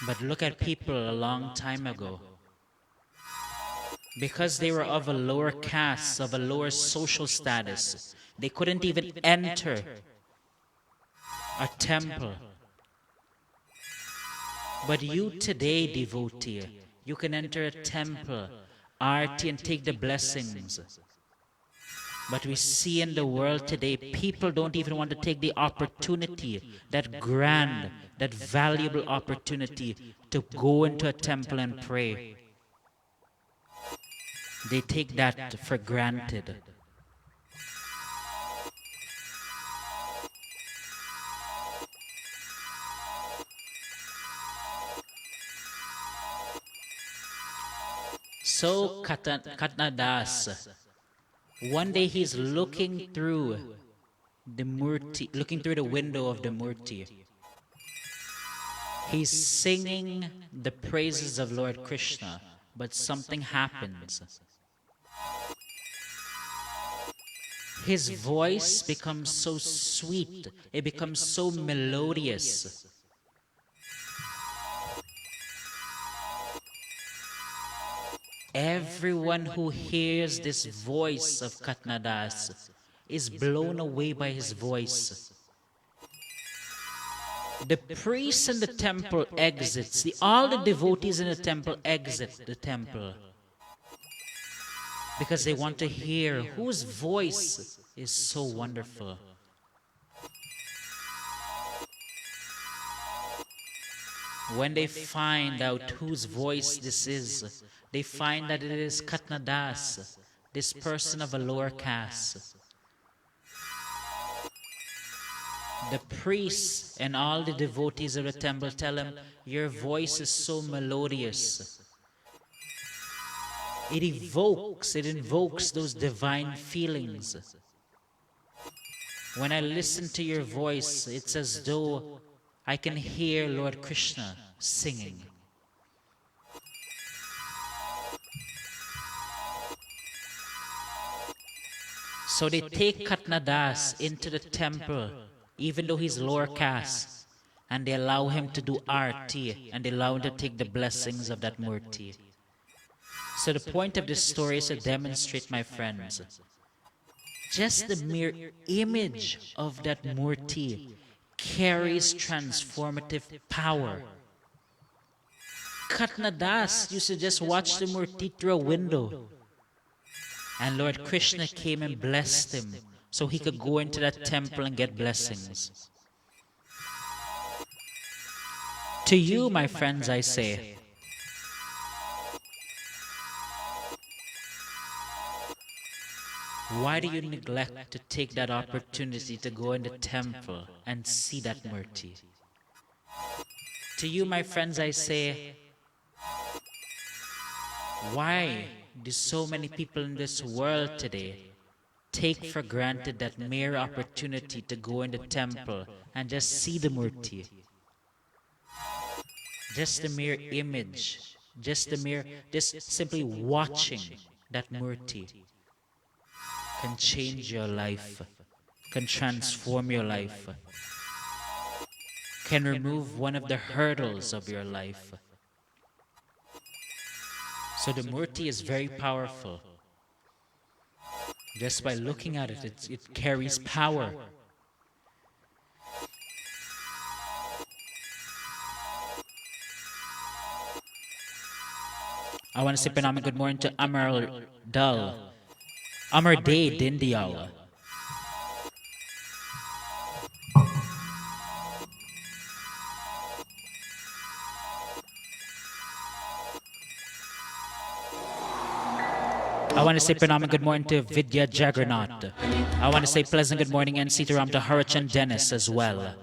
But look at people a long time ago. Because they were of a lower caste, of a lower social status, they couldn't even enter a temple. But you today, devotee, you can enter a temple, arti, and take the blessings. But we see in the world today, people don't even want to take the opportunity, that grand, that valuable opportunity to go into a temple and pray. They take that for granted. So Katna Das, one day he's looking through the Murti, looking through the window of the Murti. He's singing the praises of Lord Krishna, but something happens. His voice becomes so sweet, it becomes so melodious. Everyone who hears this voice of Katna Das is blown away by his voice. The priest in the temple exits. All the devotees in the temple exit the temple because they want to hear whose voice is so wonderful. When they find out whose voice this is, they find that it is Katna Das, this person of a lower caste. The priests and all the devotees of the temple tell him, your voice is so melodious. It invokes those divine feelings. When I listen to your voice, it's as though I can hear Lord Krishna singing. So they take Katna Das into the temple, even though he's lower caste, and they allow him to do arti, and they allow him to take the blessings of that Murti. So the point of this story is to demonstrate, my friends, just the mere image of that Murti carries transformative power. Katna Das used to just watch the Murti through a window, and Lord Krishna came and blessed him so he could go into that temple and get blessings. To you, my friends, I say, why do you neglect to take that opportunity to go in the temple and see that Murti? To you, my friends, I say, why do so many people in this world today take for granted that mere opportunity to go in the temple and just see the Murti? Just the mere image, just simply watching that Murti can change your life, can transform your life, can remove one of the hurdles of your life. So the Murti is very powerful. Just by looking at it, it carries power. I want to say Panama good morning to Amar Day Dindial. I want to say Pranam and good morning to Vidya Jaggernaut. I want to say pleasant good morning and Sitaram to Harachan Dennis as well.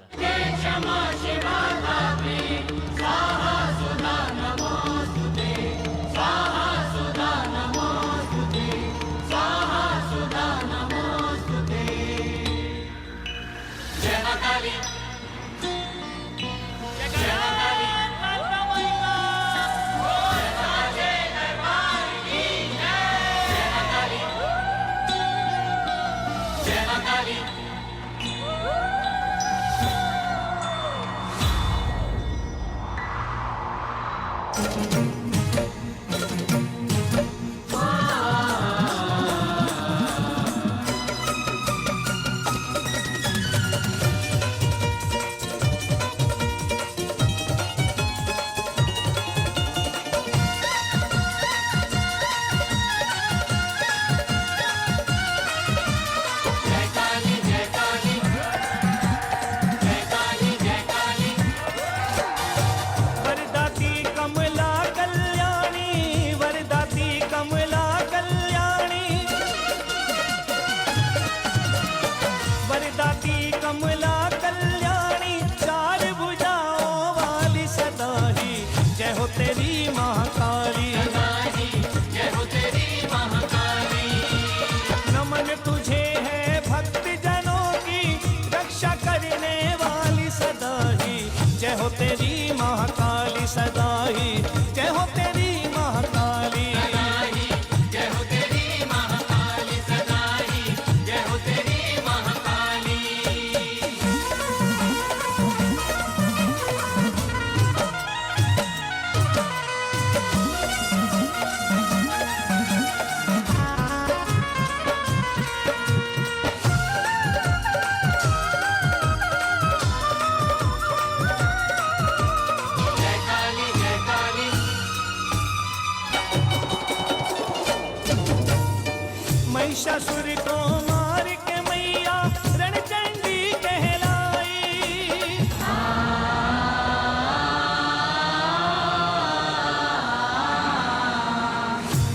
Mahishasura को मार के मैया रणचंडी कहलाई।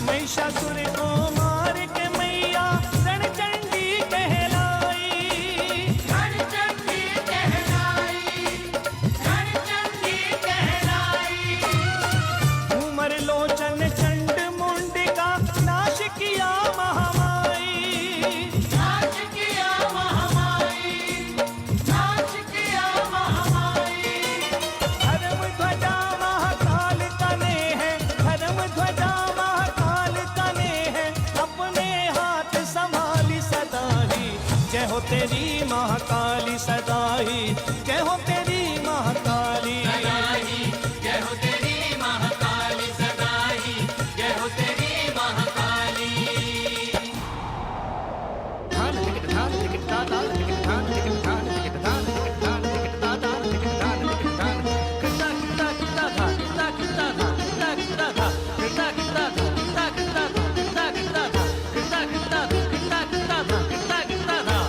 महिषासुर को मार के मैया रणचंडी कहलाई। रणचंडी कहलाई, रणचंडी कहलाई। उमर लोचन चंड मुंड का नाश किया तेरी महाकाली सदाई, जय हो तेरी महाकाली सदाई, जय हो तेरी महाकाली सदाई, जय हो तेरी महाकाली। धान टिकट धान टिकट दादा टिकट धान टिकट धान टिकट धान टिकट धान टिकट दादा टिकट धान टिकट धान कितना कितना कितना था कितना कितना था कितना कितना था कितना कितना था कितना कितना था कितना कितना था कितना कितना था कितना कितना था कितना कितना था।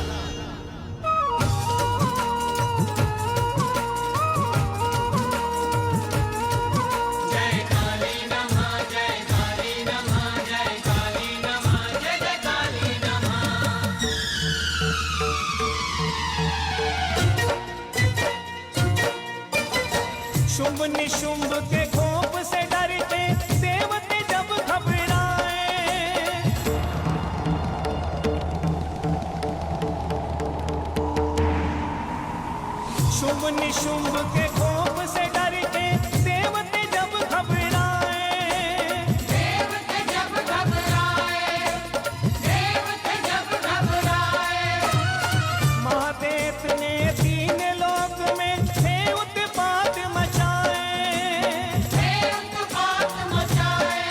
शुंभ निशुंभ के कोप से डरते देवते जब घबराए। शुंभ निशुंभ के कोप से डरते देवते जब घबराए। देवते जब घबराए, देवते जब घबराए। महादेव ने तीन लोक में थे उत्पात मचाए। हे उत्पात मचाए,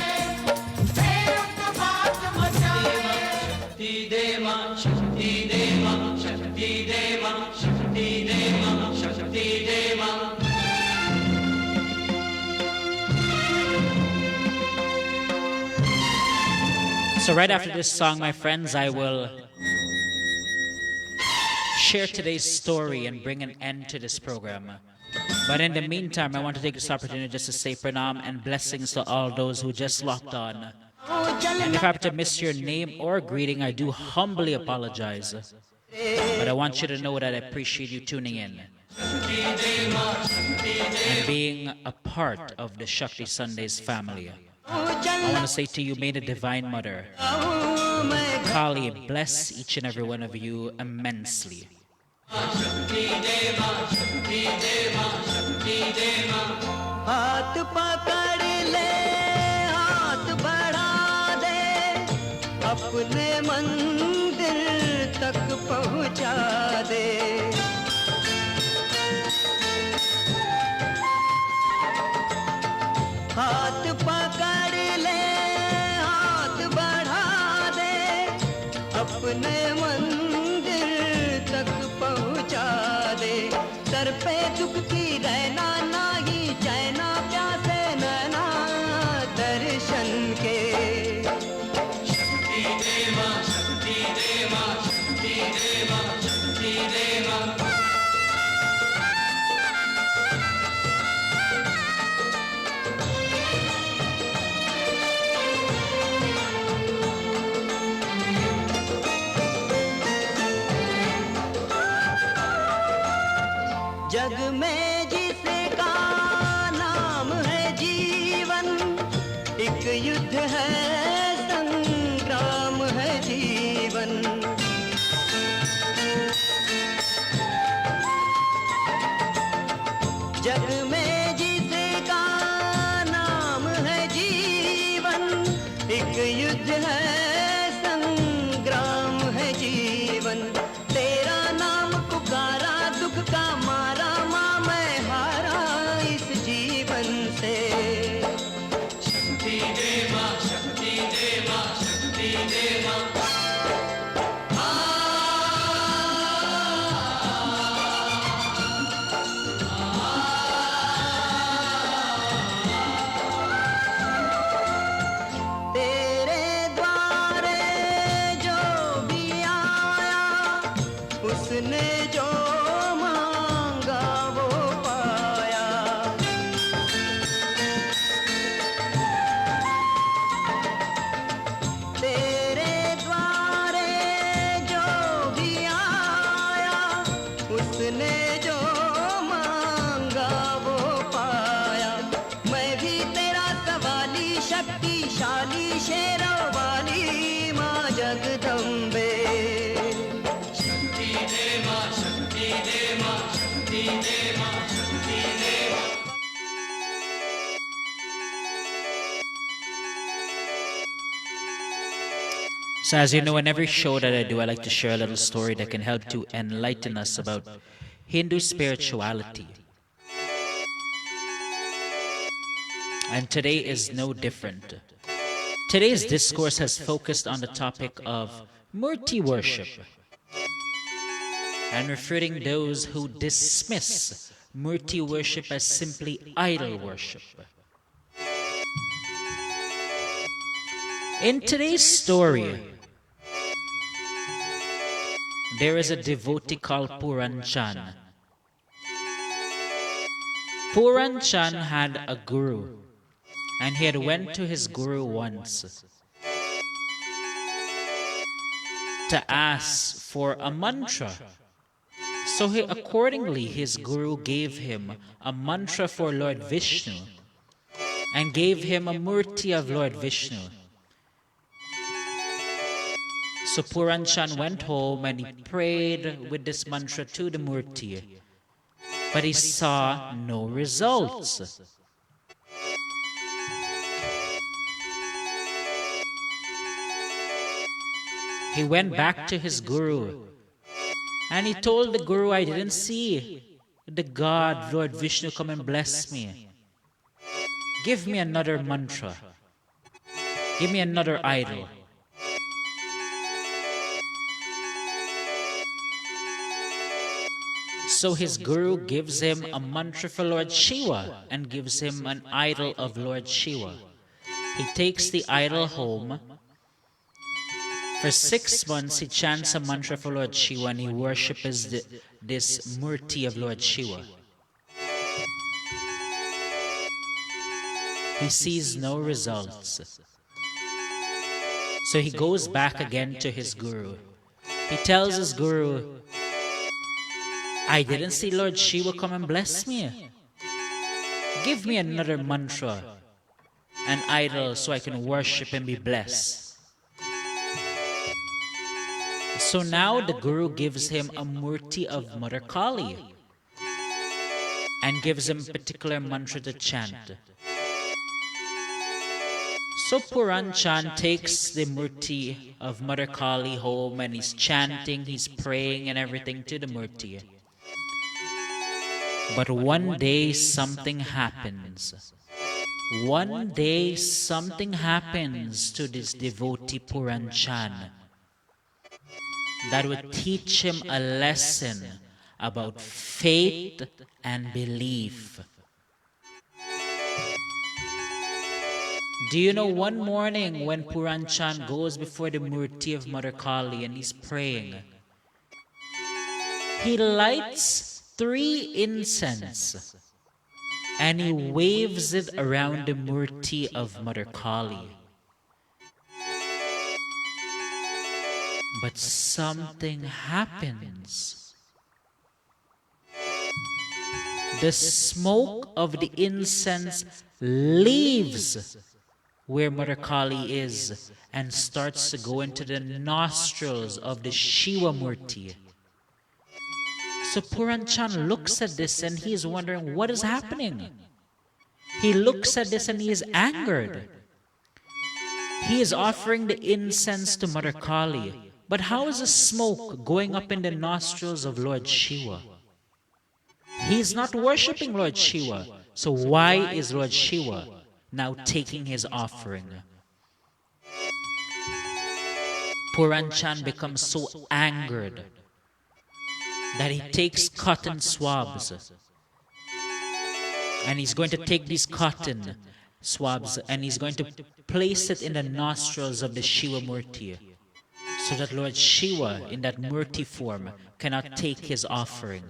हे उत्पात मचाए। शक्ति देवा शक्ति देवा शक्ति देवा शक्ति देवा शक्ति देवा। So right after this song, my friends, I will share today's story and bring an end to this program. But in the meantime, I want to take this opportunity just to say pranam and blessings to all those who just locked on. And if I have to miss your name or greeting, I do humbly apologize. But I want you to know that I appreciate you tuning in and being a part of the Shakti Sundays family. I want to say to you, may the Divine Mother, Kali, bless each and every one of you immensely. हाथ पकड़ ले, हाथ बढ़ा दे, अपने मंदिर तक पहुंचा दे। हाथ पकड़ ले, हाथ बढ़ा दे, अपने मंदिर तक पहुंचा दे। सर पे दुख की रहना नाही, चैना प्यासे नैना दर्शन के। शक्ति देवा शक्ति देवा शक्ति देवा शक्ति देवा। जग में जिसका नाम है जीवन, एक युद्ध है, संग्राम है जीवन। जग में जिसका नाम है जीवन, एक युद्ध है, संग्राम है जीवन। तेरा नाम पुकारा, दुख का मारा, माँ मैं हारा इस जीवन से। शक्ति देवा शक्ति देवा शक्ति देवा। तेरे द्वारे जो भी आया, उसने जो मांगा वो पाया। तेरे द्वारे जो भी आया, उसने जो मांगा वो पाया। मैं भी तेरा सवाली, शक्तिशाली, शेरों वाली माँ जगदम्बे। शक्ति देवा शक्ति देवा शक्ति देवा शक्ति देवा। So as you know, in every show that I do, I like to share a little story that can help to enlighten us about Hindu spirituality. And today is no different. Today's discourse has focused on the topic of Murti worship and refuting those who dismiss Murti worship as simply idol worship. In today's story, there is a devotee called Puran Chand. Puran Chand had a guru, and he had went to his guru once to ask for a mantra So accordingly, his guru gave him a mantra for Lord Vishnu and gave him a murti of Lord Vishnu. So Puran Chand went home and he prayed with this mantra to the murti, but he saw no results. He went back to his guru and he told the guru, I didn't see the God, Lord Vishnu, come and bless me. Give me another mantra. Give me another idol. So his guru gives him a mantra for Lord Shiva and gives him an idol of Lord Shiva. He takes the idol home. For 6 months, he chants a mantra for Lord Shiva and he worships this murti of Lord Shiva. He sees no results. So he goes back again to his guru. He tells his guru, I didn't see Lord Shiva come and bless me. Give me another mantra, an idol, so I can worship and be blessed. So now the guru gives him a murti of Mother Kali and gives him a particular mantra to chant. So Puran Chand takes the murti of Mother Kali home and he's chanting, he's praying and everything to the murti. But one day something happens. One day something happens to this devotee Puran Chand that would teach him a lesson about faith and belief. Do you know, one morning when Puran Chand goes before the murti of Mother Kali and he's praying, he lights 3 incense and he waves it around the murti of Mother Kali. But something happens. The smoke of the incense leaves where Mother Kali is and starts to go into the nostrils of the Shiva Murti. So Puran Chand looks at this and he is wondering what is happening. He looks at this and he is angered. He is offering the incense to Mother Kali. But how is the smoke going up in the nostrils of Lord Shiva? He is not worshipping Lord Shiva. So why is Lord Shiva now taking his offering? Puran Chand becomes so angered that he takes cotton swabs and he's going to take these cotton swabs and he's going to place it in the nostrils of the Shiva Murti, so that Lord Shiva in that Murti form cannot take his offering.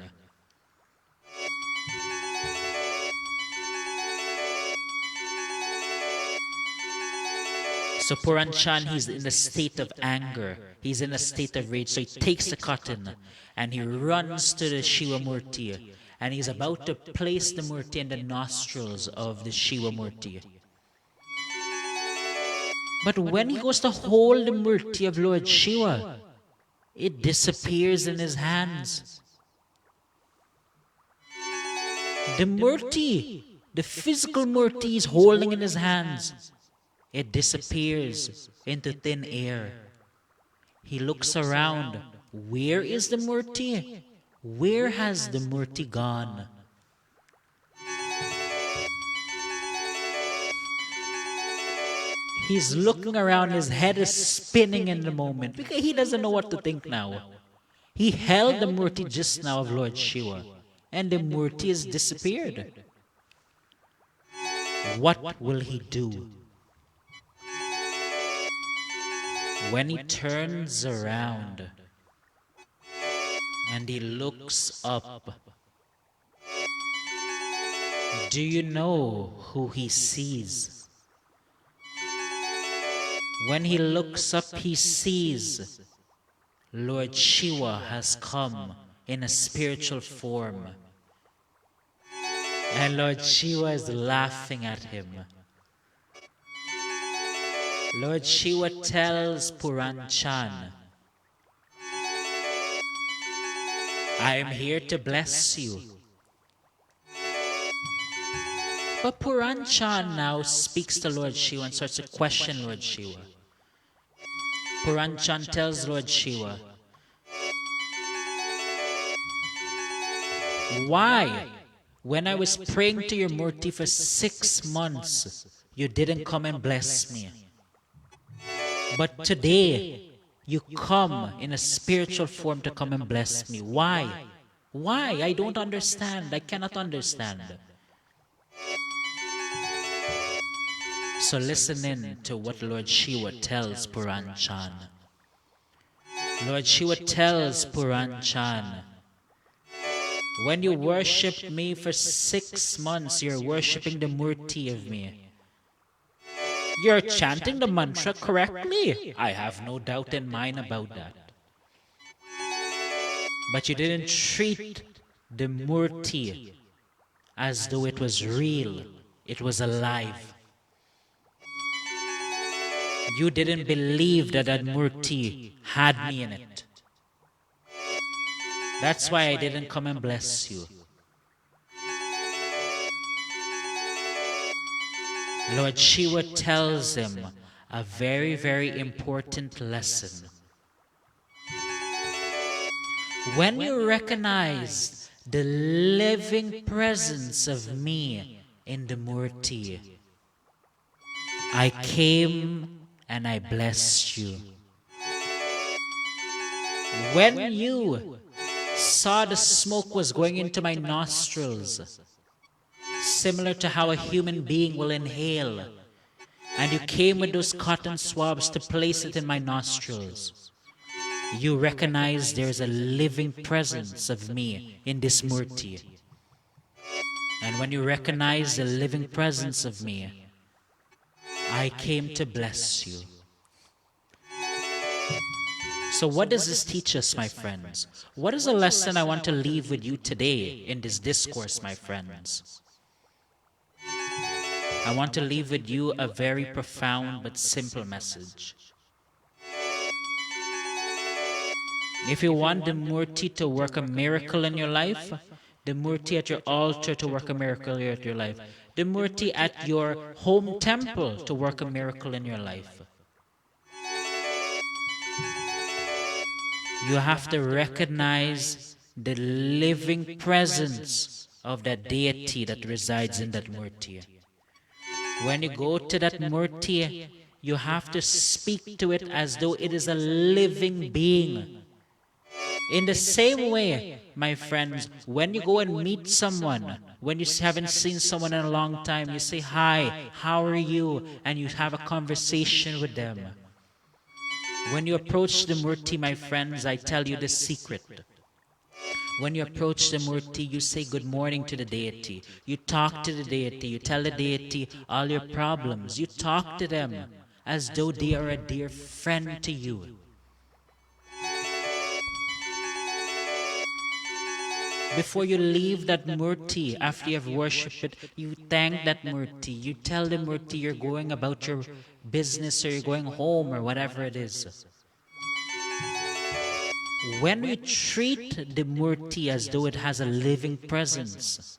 So Puran Chand, he's in a state of anger. He's in a state of rage. So he takes the cotton and he runs to the Shiva Murti and he's about to place the Murti in the nostrils of the Shiva Murti. But when he goes to hold the Murti of Lord Shiva, it disappears in his hands. The Murti, the physical Murti he's holding in his hands, it disappears into thin air. He looks around. Where is the Murti? Where has the Murti gone? He's looking around, his head is spinning in the moment because he doesn't know what to think now. He held the Murti just now of Lord Shiva and the Murti has disappeared. What will he do? When he turns around and he looks up, do you know who he sees? When he looks up, he sees Lord Shiva has come in a spiritual form. And Lord Shiva is laughing at him. Lord Shiva tells Puran Chand, I am here to bless you. But Puran Chand now speaks to Lord Shiva and starts to question Lord Shiva. Puran Chand tells Lord Shiva, why, when I was praying to your Murti for 6 months, you didn't come and bless me? But today, you come in a spiritual form to come and bless me. Why? Why? I don't understand. I cannot understand. So listen in to what Lord Shiva tells Puran Chand. Lord Shiva tells Puran Chand, when you worship me for 6 months, you're worshipping the Murti of me. You're chanting the mantra correctly. I have no doubt in mind about that. But you didn't treat the Murti as though it was real, it was alive. You didn't believe that that Murti had me in it. That's why I didn't come and bless you. Lord Shiva tells him a very, very important lesson. When you recognize the living presence of me in the Murti, I came and I blessed you. When you saw the smoke was going into my nostrils, similar to how a human being will inhale, and you came with those cotton swabs to place it in my nostrils, you recognize there is a living presence of me in this Murti. And when you recognize the living presence of me, I came to bless you. So what does this teach us, my friends? What is the lesson I want to leave with you today in this discourse, my friends? I want to leave with you a very profound but simple message. If you want the Murti to work a miracle in your life, the Murti at your altar to work a miracle in your life, the Murti at your home temple to work a miracle in your life, you have to recognize the living presence of that deity that resides in that Murti. When you go to that Murti, you have to speak to it as though it is a living being. In the same way, my friends, when you go and meet someone, when you haven't seen someone in a long time, you say, hi, how are you? And you have a conversation with them. When you approach the Murti, my friends, I tell you the secret. When you approach the Murti, you say good morning to the deity. You talk to the deity. You tell the deity all your problems. You talk to them as though they are a dear friend to you. Before you leave that Murti, after you have worshipped it, you thank that Murti. You tell the Murti you're going about your business or you're going home or whatever it is. When we treat the Murti as though it has a living presence,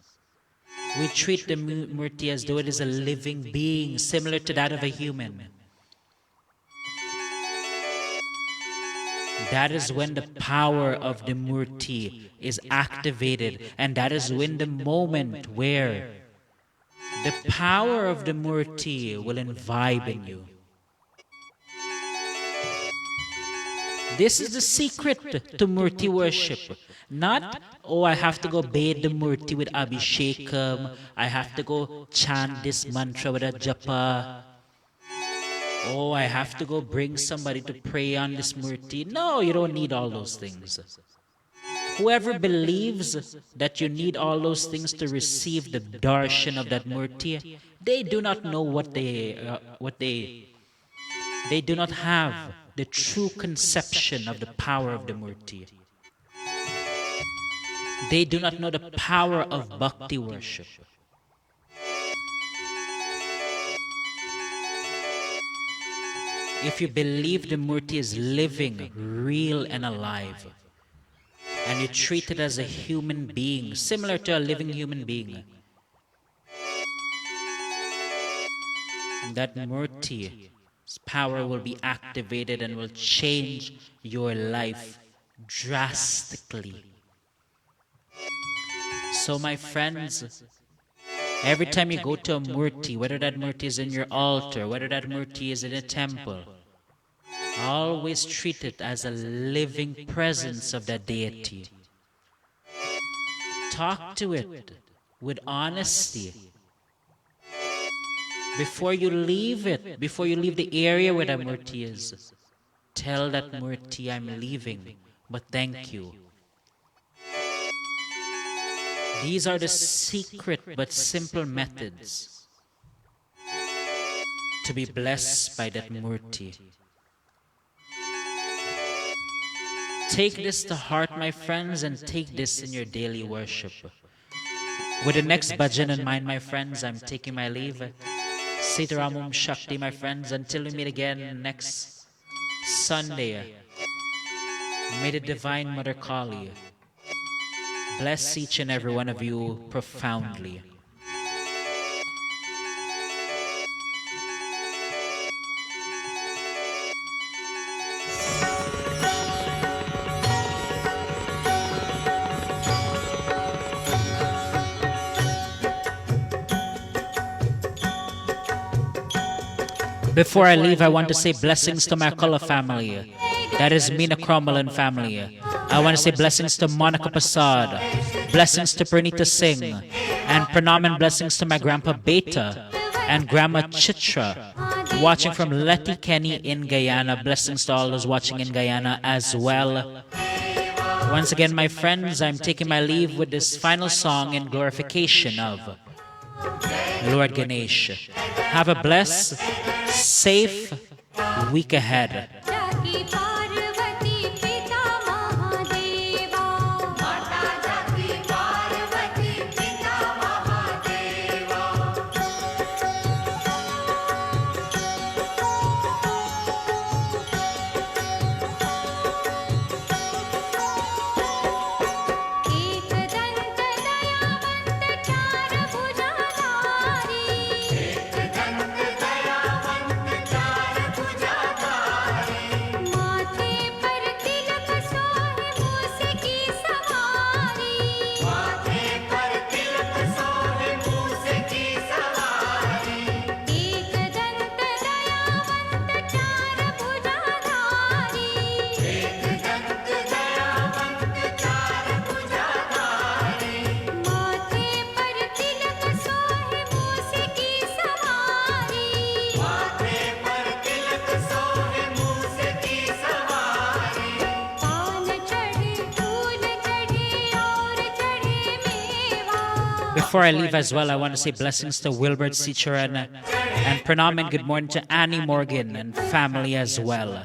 we treat the Murti as though it is a living being, similar to that of a human. That is when the power of the Murti is activated, and that is when the moment where the power of the Murti will imbibe in you. This is the secret to Murti worship. Not, oh, I have to go bathe the Murti with Abhishekam, I have to go chant this mantra with a japa, oh, I have to go bring somebody to pray on this Murti. No, you don't need all those things. Whoever believes that you need all those things to receive the darshan of that Murti, they do not know they do not have the true conception of the power of the Murti. They do not know the power of bhakti worship. If you believe the Murti is living, real, and alive, and you treat it as a human being, similar to a living human being, that Murti's power will be activated and will change your life drastically. So my friends, every time you go to a Murti, whether that Murti is in your altar, whether that Murti is in a temple, always treat it as a living presence of that deity. Talk to it with honesty. Before you leave it, before you leave the area where that Murti is, tell that Murti, I'm leaving, but thank you. These are the secret but simple methods to be blessed by that Murti. Take this to heart, my friends, and take this in your daily worship. With the next bhajan in mind, my friends, I'm taking my leave. Sitaramam Shakti, my friends, until we meet again next Sunday. May the Divine Mother Kali bless each and every one of you profoundly. Before I leave, I want to say blessings to my Kala family. That is Meena Cromwell family. I want to say blessings to Monica Prasad, blessings to Pranita Singh, and pranam and blessings to my grandpa Beta and grandma Chitra, watching from Letty Kenny in Guyana. Blessings to all those watching in Guyana as well. Once again, my friends, I'm taking my leave with this final song in glorification of Lord Ganesh. Have a blessed, safe week ahead. जाकी पार्वती पिता महादेवा माता जाकी पार्वती पिता महादेवा एक दंत दयावंत चार भुजाधारी दंत दयावंत चार भुजाधारी माथे पर तिलक सोहे मूस की सवारी माथे पर तिलक सोहे मूस की सवारी एक दंत दयावंत चार भुजाधारी दंत दयावंत चार भुजाधारी माथे पर तिलक सोहे मूस की सवारी माथे पर तिलक सोहे मूस की सवारी पान चढ़े फूल चढ़े और चढ़े मेवा Before I leave as well, I want to say blessings to Wilbert Sicharan and pranam and good morning to Annie Morgan and family as well.